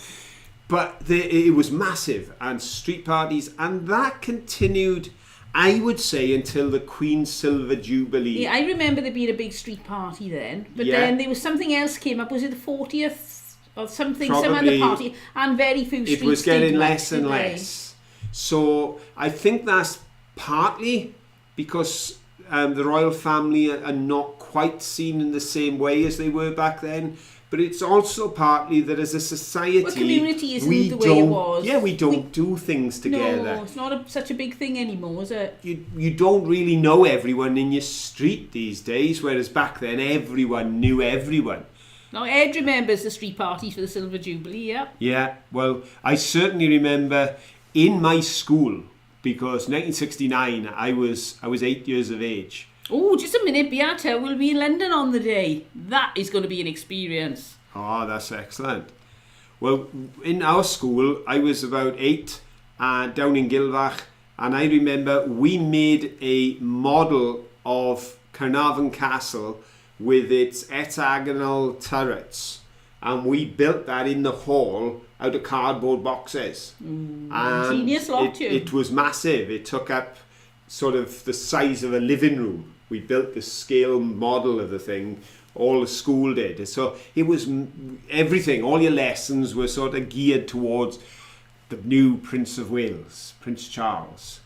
But it was massive, and street parties, and that continued, I would say, until the Queen's Silver Jubilee. Yeah, I remember there being a big street party then, but Yeah. then there was something else came up. Was it the 40th or something? Probably. Some other party, and very few streets. It was getting did less much, and did they? less. So I think that's partly because the royal family are not quite seen in the same way as they were back then. But it's also partly that as a society, well, community isn't the way it was. Yeah, we don't do things together. No, it's not such a big thing anymore, is it? You don't really know everyone in your street these days, whereas back then everyone knew everyone. Now, Ed remembers the street parties for the Silver Jubilee, yeah? Yeah, well, I certainly remember in my school, because 1969, I was 8 years of age. Oh, just a minute, Beata. We'll be in London on the day. That is going to be an experience. Oh, that's excellent. Well, in our school, I was about 8 down in Gilfach, and I remember we made a model of Carnarvon Castle with its hexagonal turrets, and we built that in the hall out of cardboard boxes. And genius lot, you. It was massive. It took up sort of the size of a living room. We built the scale model of the thing. All the school did. So it was everything. All your lessons were sort of geared towards the new Prince of Wales, Prince Charles.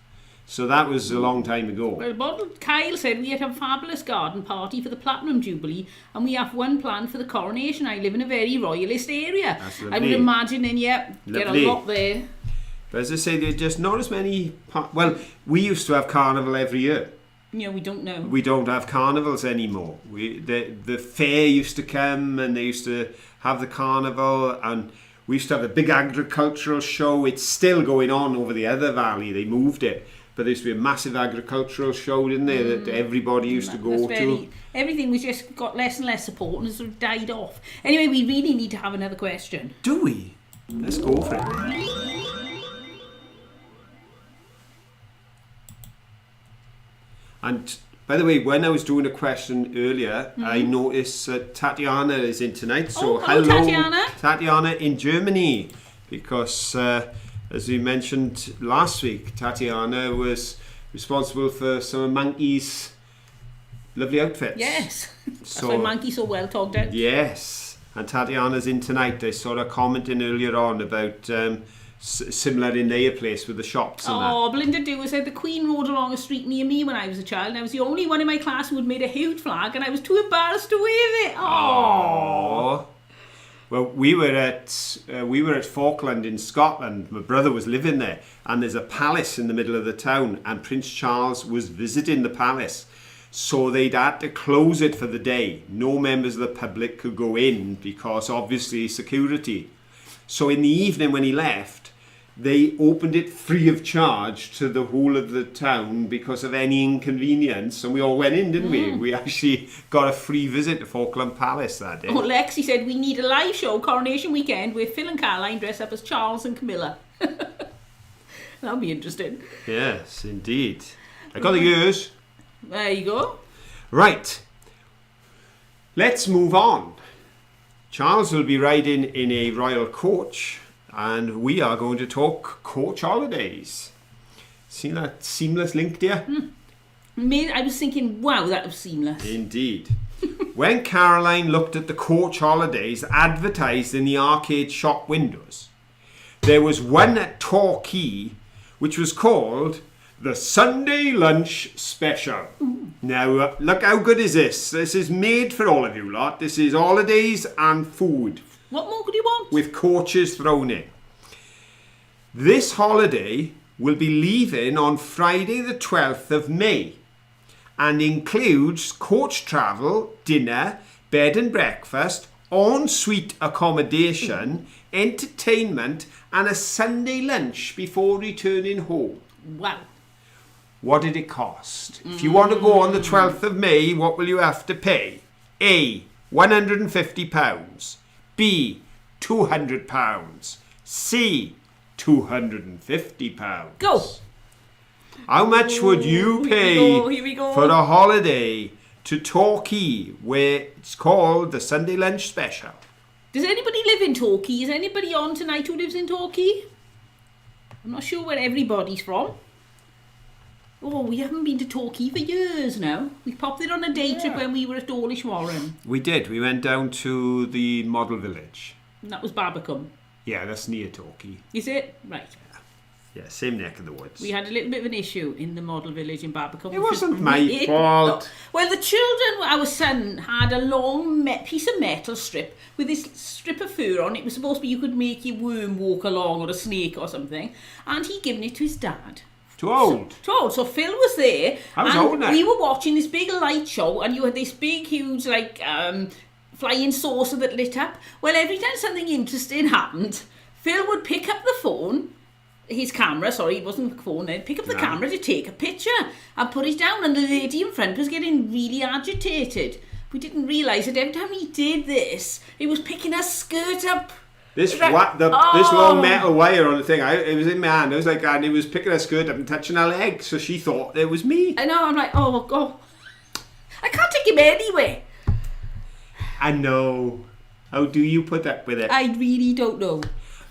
So that was a long time ago. Well, Kyle said we had a fabulous garden party for the Platinum Jubilee, and we have one planned for the coronation. I live in a very royalist area. That's I would imagine, and yeah, get a lot there. But as I say, there's just not as many... Well, we used to have carnival every year. Yeah, we don't know. We don't have carnivals anymore. The fair used to come, and they used to have the carnival, and we used to have a big agricultural show. It's still going on over the other valley. They moved it. But there used to be a massive agricultural show, didn't there, that everybody used to go to. Everything was just got less and less support and sort of died off. Anyway, we really need to have another question. Do we? Let's go for it. And by the way, when I was doing a question earlier, I noticed that Tatiana is in tonight. So hello, Tatiana. Tatiana in Germany, because as we mentioned last week, Tatiana was responsible for some of Manky's lovely outfits. Yes, that's why Manky's so well togged out. Yes, and Tatiana's in tonight. I saw her commenting earlier on about similar in their place with the shops and that. Belinda Dewar said the Queen rode along a street near me when I was a child, and I was the only one in my class who had made a huge flag, and I was too embarrassed to wave it. Oh. Well, we were at Falkland in Scotland. My brother was living there, and there's a palace in the middle of the town, and Prince Charles was visiting the palace. So they'd had to close it for the day. No members of the public could go in because obviously security. So in the evening when he left, they opened it free of charge to the whole of the town because of any inconvenience, and we all went in, didn't we? We actually got a free visit to Falkland Palace that day. Oh, Lexi said we need a live show coronation weekend where Phil and Caroline dress up as Charles and Camilla. That'll be interesting. Yes, indeed. I got the ears. There you go. Right. Let's move on. Charles will be riding in a royal coach, and we are going to talk coach holidays. See that seamless link there? I was thinking, wow, that was seamless. Indeed. When Caroline looked at the coach holidays advertised in the arcade shop windows, there was one at Torquay which was called the Sunday Lunch Special. Now, look how good is this? This is made for all of you lot. This is holidays and food. What more could you want? With coaches thrown in. This holiday will be leaving on Friday the 12th of May and includes coach travel, dinner, bed and breakfast, en-suite accommodation, entertainment and a Sunday lunch before returning home. Wow. What did it cost? If you want to go on the 12th of May, what will you have to pay? A, £150. B, £200. C, £250. Go. How much would you pay Here we go. for a holiday to Torquay, where it's called the Sunday Lunch Special? Does anybody live in Torquay? Is anybody on tonight who lives in Torquay? I'm not sure where everybody's from. Oh, we haven't been to Torquay for years now. We popped it on a day trip when we were at Dawlish Warren. We did. We went down to the model village. And that was Barbican. Yeah, that's near Torquay. Is it? Right. Yeah, same neck of the woods. We had a little bit of an issue in the model village in Barbican. It wasn't my fault. Well, the children, our son, had a long piece of metal strip with this strip of fur on. It was supposed to be you could make your worm walk along or a snake or something. And he'd given it to his dad. Too old. So Phil was there. I was old now. We were watching this big light show and you had this big, huge, flying saucer that lit up. Well, every time something interesting happened, Phil would pick up the phone, his camera, it wasn't the phone then, pick up the camera to take a picture and put it down, and the lady in front was getting really agitated. We didn't realise that every time he did this, he was picking her skirt up. This long metal wire on the thing, it was in my hand. I was like, and he was picking her skirt up and touching her leg, so she thought it was me. I know, I'm like, oh God. I can't take him anywhere. I know. How do you put up with it? I really don't know.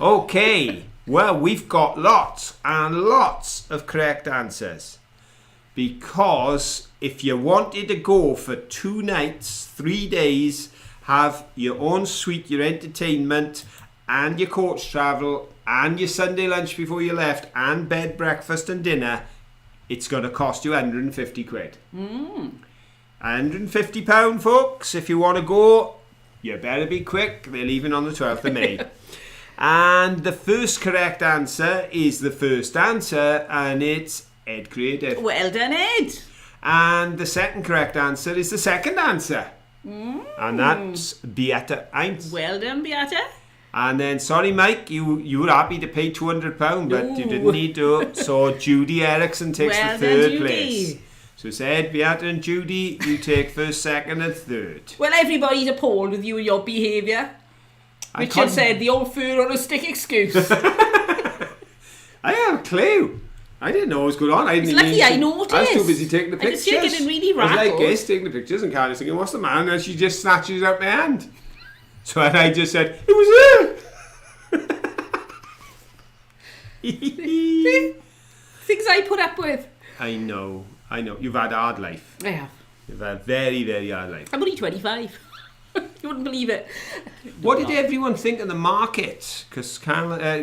Okay, well, we've got lots and lots of correct answers. Because if you wanted to go for 2 nights, 3 days, have your own suite, your entertainment, and your coach travel, and your Sunday lunch before you left, and bed, breakfast and dinner, it's going to cost you 150 quid. £150, folks. If you want to go, you better be quick. They're leaving on the 12th of May. And the first correct answer is the first answer, and it's Ed Creative. Well done, Ed. And the second correct answer is the second answer. And that's Beata Eins. Well done, Beata. And then, sorry, Mike, you were happy to pay £200, but you didn't need to. So Judy Erickson takes the third place. So it's Ed, Beata and Judy. You take first, second and third. Well, everybody's appalled with you and your behaviour. Richard said the old fur on a stick excuse. I have a clue. I didn't know what was going on. It's lucky I noticed. I was too busy taking the pictures. I was getting really rattled. I was like this, taking the pictures, and Carly's thinking, what's the man? And she just snatches it out my hand. So I just said, it was her. Things I put up with. I know. You've had a hard life. I have. You've had a very, very hard life. I'm only 25. You wouldn't believe it. What did everyone think of the market? Because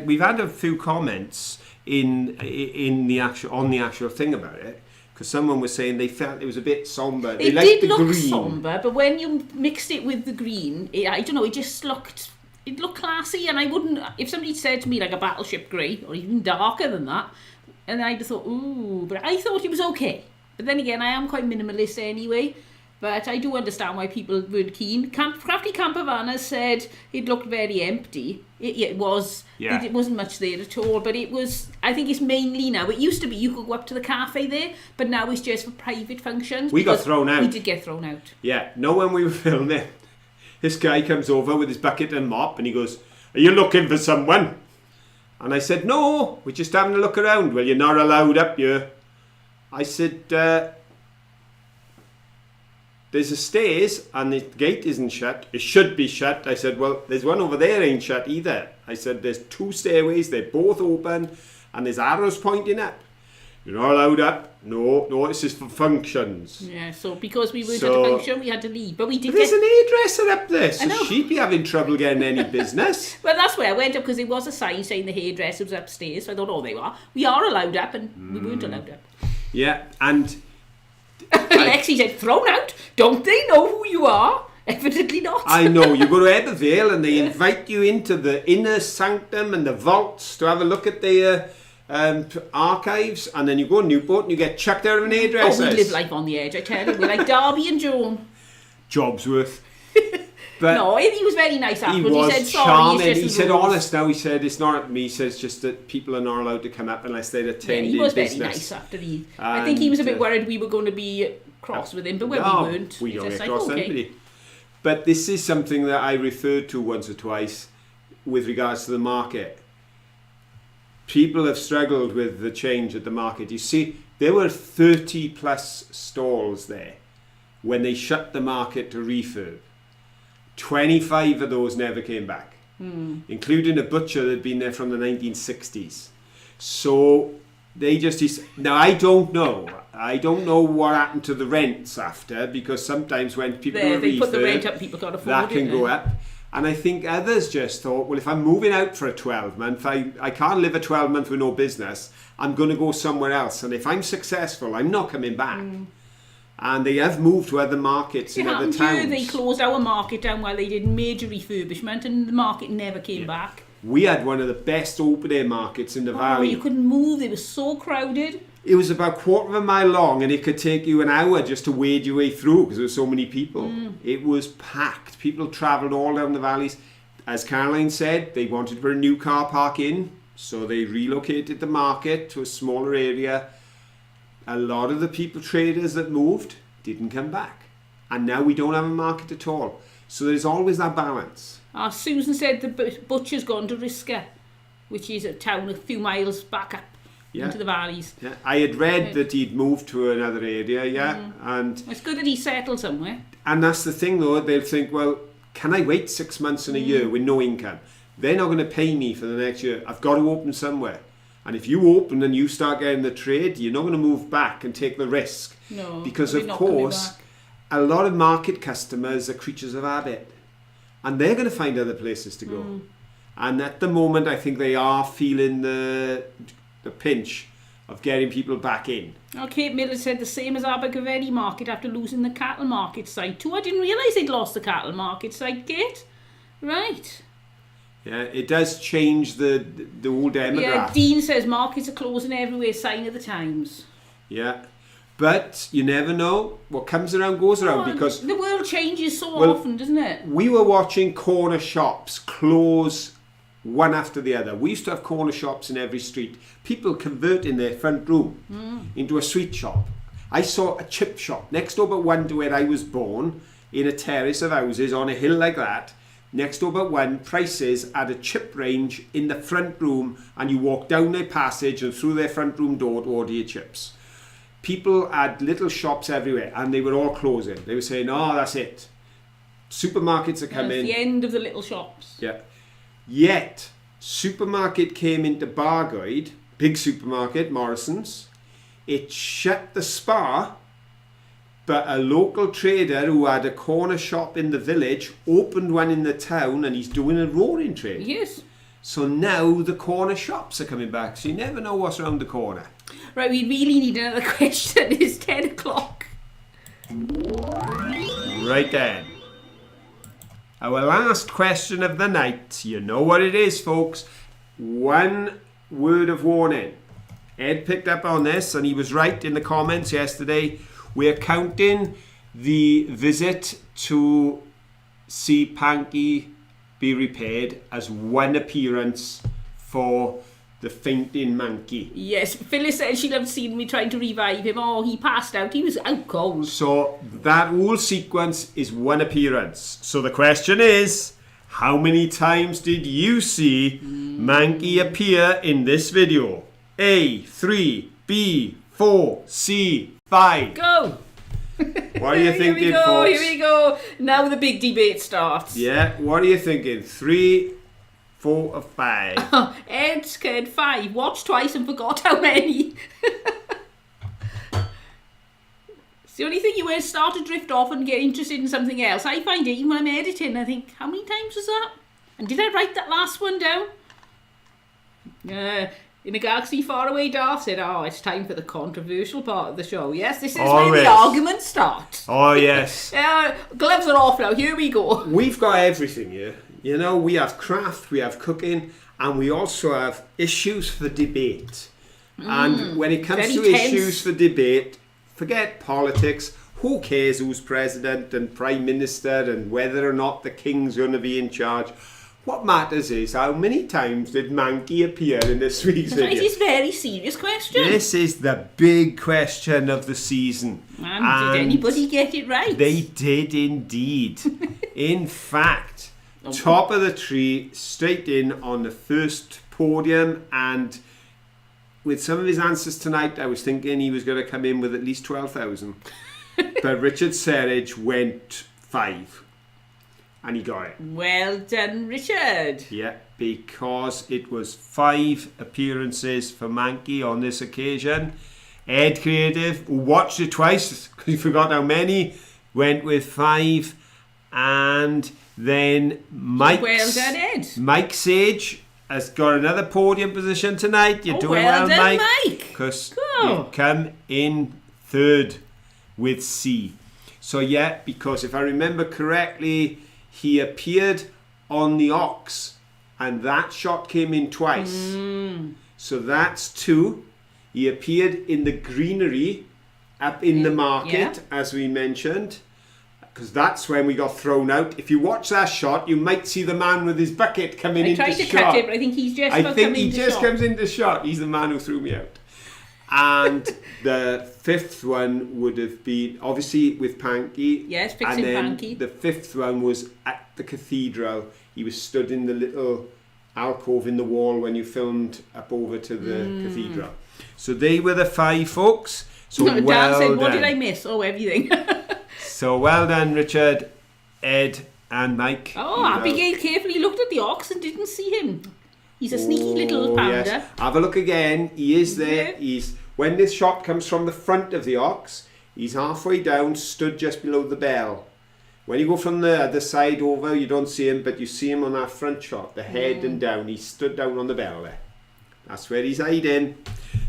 we've had a few comments on the actual thing about it. Because someone was saying they felt it was a bit sombre. They liked the green. It did look sombre, but when you mixed it with the green, I don't know, it just looked classy. And I wouldn't, if somebody said to me like a battleship grey or even darker than that, and I'd have thought, ooh, but I thought it was okay. But then again, I am quite minimalist anyway. But I do understand why people weren't keen. Crafty Campervanna said it looked very empty. It was. Yeah. It wasn't much there at all. But it was. I think it's mainly now. It used to be you could go up to the cafe there, but now it's just for private functions. We got thrown out. We did get thrown out. Yeah. No, when we were filming, this guy comes over with his bucket and mop, and he goes, "Are you looking for someone?" And I said, "No, we're just having a look around." "Well, you're not allowed up here." I said. There's a stairs and the gate isn't shut. It should be shut. I said, well, there's one over there ain't shut either. I said, there's 2 stairways. They're both open and there's arrows pointing up. You're not allowed up. No, this is for functions. Yeah, so because we weren't at a function, we had to leave. But we did. There's an hairdresser up there, so she'd be having trouble getting any business. Well, that's where I went up because there was a sign saying the hairdresser was upstairs. So I thought, they are. We are allowed up and we weren't allowed up. Yeah, and... Lexi said, thrown out? Don't they know who you are? Evidently not. I know. You go to Ebervale and they invite you into the inner sanctum and the vaults to have a look at their archives, and then you go to Newport and you get chucked out of an hairdresser's. Oh, we live life on the edge, I tell you. We're like Darby and Joan. Jobsworth. But no, he was very nice afterwards. He said, charming. He said, honest now, he said, it's not me. He says just that people are not allowed to come up unless they're attending business. He was very nice after I think he was a bit worried we were going to be cross with him, but when we weren't. We don't get cross anybody. But this is something that I referred to once or twice with regards to the market. People have struggled with the change at the market. You see, there were 30 plus stalls there when they shut the market to refurb. 25 of those never came back, including a butcher that had been there from the 1960s. So they just... Now, I don't know what happened to the rents after, because sometimes when people they put the rent up, people can't afford it. That can go up. And I think others just thought, well, if I'm moving out for a 12-month, I can't live a 12-month with no business. I'm going to go somewhere else. And if I'm successful, I'm not coming back. And they have moved to other markets in other towns. They closed our market down while they did major refurbishment, and the market never came back. We had one of the best open-air markets in the valley. You couldn't move. They were so crowded. It was about a quarter of a mile long, and it could take you an hour just to wade your way through because there were so many people. It was packed. People travelled all down the valleys. As Caroline said, they wanted to put a new car park in, so they relocated the market to a smaller area. A lot of the traders that moved didn't come back. And now we don't have a market at all. So there's always that balance. Susan said the butcher's gone to Risca, which is a town a few miles back up into the valleys. Yeah. I had read that he'd moved to another area, and it's good that he settled somewhere. And that's the thing, though. They'll think, well, can I wait 6 months and a year with no income? They're not going to pay me for the next year. I've got to open somewhere. And if you open and you start getting the trade, you're not going to move back and take the risk. No, because, of course, a lot of market customers are creatures of habit. And they're going to find other places to go. And at the moment, I think they are feeling the pinch of getting people back in. Kate Miller said the same as Abergavenny market after losing the cattle market site too. I didn't realise they'd lost the cattle market site, Kate. Right. Yeah, it does change the whole demographic. Yeah, Dean says markets are closing everywhere, sign of the times. Yeah. But you never know. What comes around goes around, because the world changes so often, doesn't it? We were watching corner shops close one after the other. We used to have corner shops in every street. People converting their front room into a sweet shop. I saw a chip shop next door but one to where I was born, in a terrace of houses on a hill like that. Next door but one, Prices had a chip range in the front room, and you walk down their passage and through their front room door to order your chips. People had little shops everywhere, and they were all closing. They were saying, oh, that's it. Supermarkets are coming. That's the end of the little shops. Yeah. Yet, supermarket came into Bargoed, big supermarket, Morrison's. It shut the Spar, but a local trader who had a corner shop in the village opened one in the town, and he's doing a roaring trade. Yes. So now the corner shops are coming back, so you never know what's around the corner. Right, we really need another question. It's 10 o'clock. Right then. Our last question of the night. You know what it is, folks. One word of warning. Ed picked up on this, and he was right in the comments yesterday. We're counting the visit to see Panky be repaired as one appearance for the fainting monkey. Yes, Phyllis said she loved seeing me trying to revive him. Oh, he passed out. He was out cold. So that whole sequence is one appearance. So the question is, how many times did you see Manky appear in this video? A, 3, B, 4, C, 5. Go! What are you thinking, folks? Here we go. Now the big debate starts. Yeah, what are you thinking? 3, 4 or 5? Ed scared 5. Watched twice and forgot how many. It's the only thing you start to drift off and get interested in something else. I find it, even when I'm editing, I think, how many times was that? And did I write that last one down? In a galaxy far away, Darth said, oh, it's time for the controversial part of the show. Yes, this is when the argument starts. Oh, yes. Gloves are off now. Here we go. We've got everything here. You know, we have craft, we have cooking, and we also have issues for debate. And when it comes to issues for debate, forget politics. Who cares who's president and prime minister and whether or not the king's going to be in charge? What matters is how many times did Manky appear in this week's video? This is a very serious question. This is the big question of the season. And did anybody get it right? They did indeed. In fact, top of the tree, straight in on the first podium, and with some of his answers tonight, I was thinking he was going to come in with at least 12,000. But Richard Serridge went 5. And he got it. Well done, Richard. Yeah, because it was 5 appearances for Manky on this occasion. Ed Creative, who watched it twice because he forgot how many, went with 5. And Then Well done, Ed. Mike Sage has got another podium position tonight. You're doing well well, done, Mike. Because you come in third with C. So yeah, because if I remember correctly, he appeared on the Ox, and that shot came in twice. So that's 2. He appeared in the greenery up in the market, as we mentioned, because that's when we got thrown out. If you watch that shot, you might see the man with his bucket coming into shot. I tried to cut it, but I think he's just I think he into just shot. comes into shot. He's the man who threw me out. And the 5th one would have been, obviously, with Panky. Yes, fixing Panky. The 5th one was at the cathedral. He was stood in the little alcove in the wall when you filmed up over to the cathedral. So they were the 5 folks. So Dan well said, done. what did I miss? Oh, everything. So well done, Richard, Ed, and Mike. Oh, Abigail carefully looked at the Ox and didn't see him. He's a sneaky little panda. Yes. Have a look again. He is there. He's when this shot comes from the front of the Ox, he's halfway down, stood just below the bell. When you go from the other side over, you don't see him, but you see him on that front shot, the head and down. He stood down on the bell there. That's where he's hiding.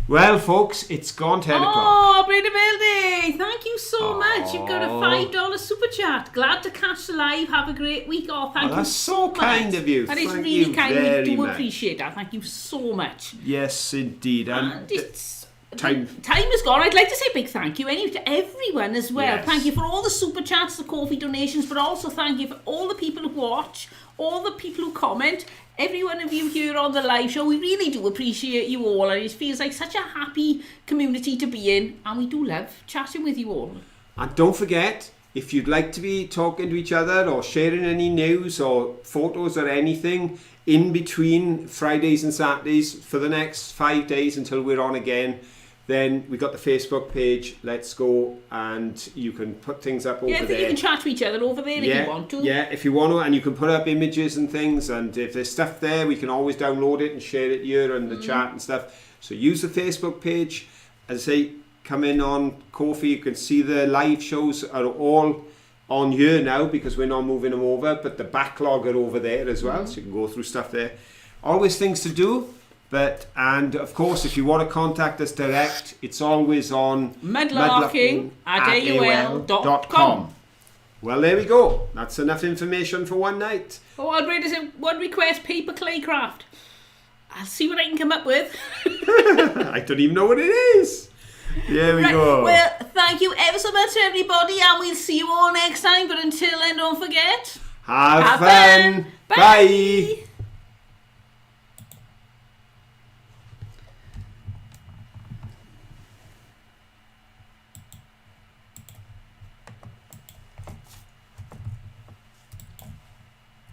Well, folks, it's gone 10 o'clock. Oh, Brenda Velde, thank you so much. You've got a $5 super chat. Glad to catch the live. Have a great week. Oh, thank you that's so so kind much. of you. That is Thank really you kind. very We do much. appreciate that. Thank you so much. Yes, indeed. And it's time is gone. I'd like to say a big thank you to everyone as well. Yes. Thank you for all the super chats, the coffee donations, but also thank you for all the people who watch, all the people who comment, every one of you here on the live show. We really do appreciate you all, and it feels like such a happy community to be in, and we do love chatting with you all. And don't forget, if you'd like to be talking to each other or sharing any news or photos or anything in between Fridays and Saturdays for the next 5 days until we're on again, then we got the Facebook page, Let's Go, and you can put things up over there. Yeah, you can chat to each other over there if you want to. Yeah, if you want to, and you can put up images and things, and if there's stuff there, we can always download it and share it here and the chat and stuff. So use the Facebook page. As I say, come in on Ko-fi, you can see the live shows are all on here now because we're not moving them over, but the backlog are over there as well, so you can go through stuff there. Always things to do. And of course, if you want to contact us direct, it's always on mudlarking@aol.com. Well, there we go. That's enough information for one night. Oh, I'd read one request, paper clay craft. I'll see what I can come up with. I don't even know what it is. There we go. Well, thank you ever so much, everybody, and we'll see you all next time. But until then, don't forget, have fun. Bye.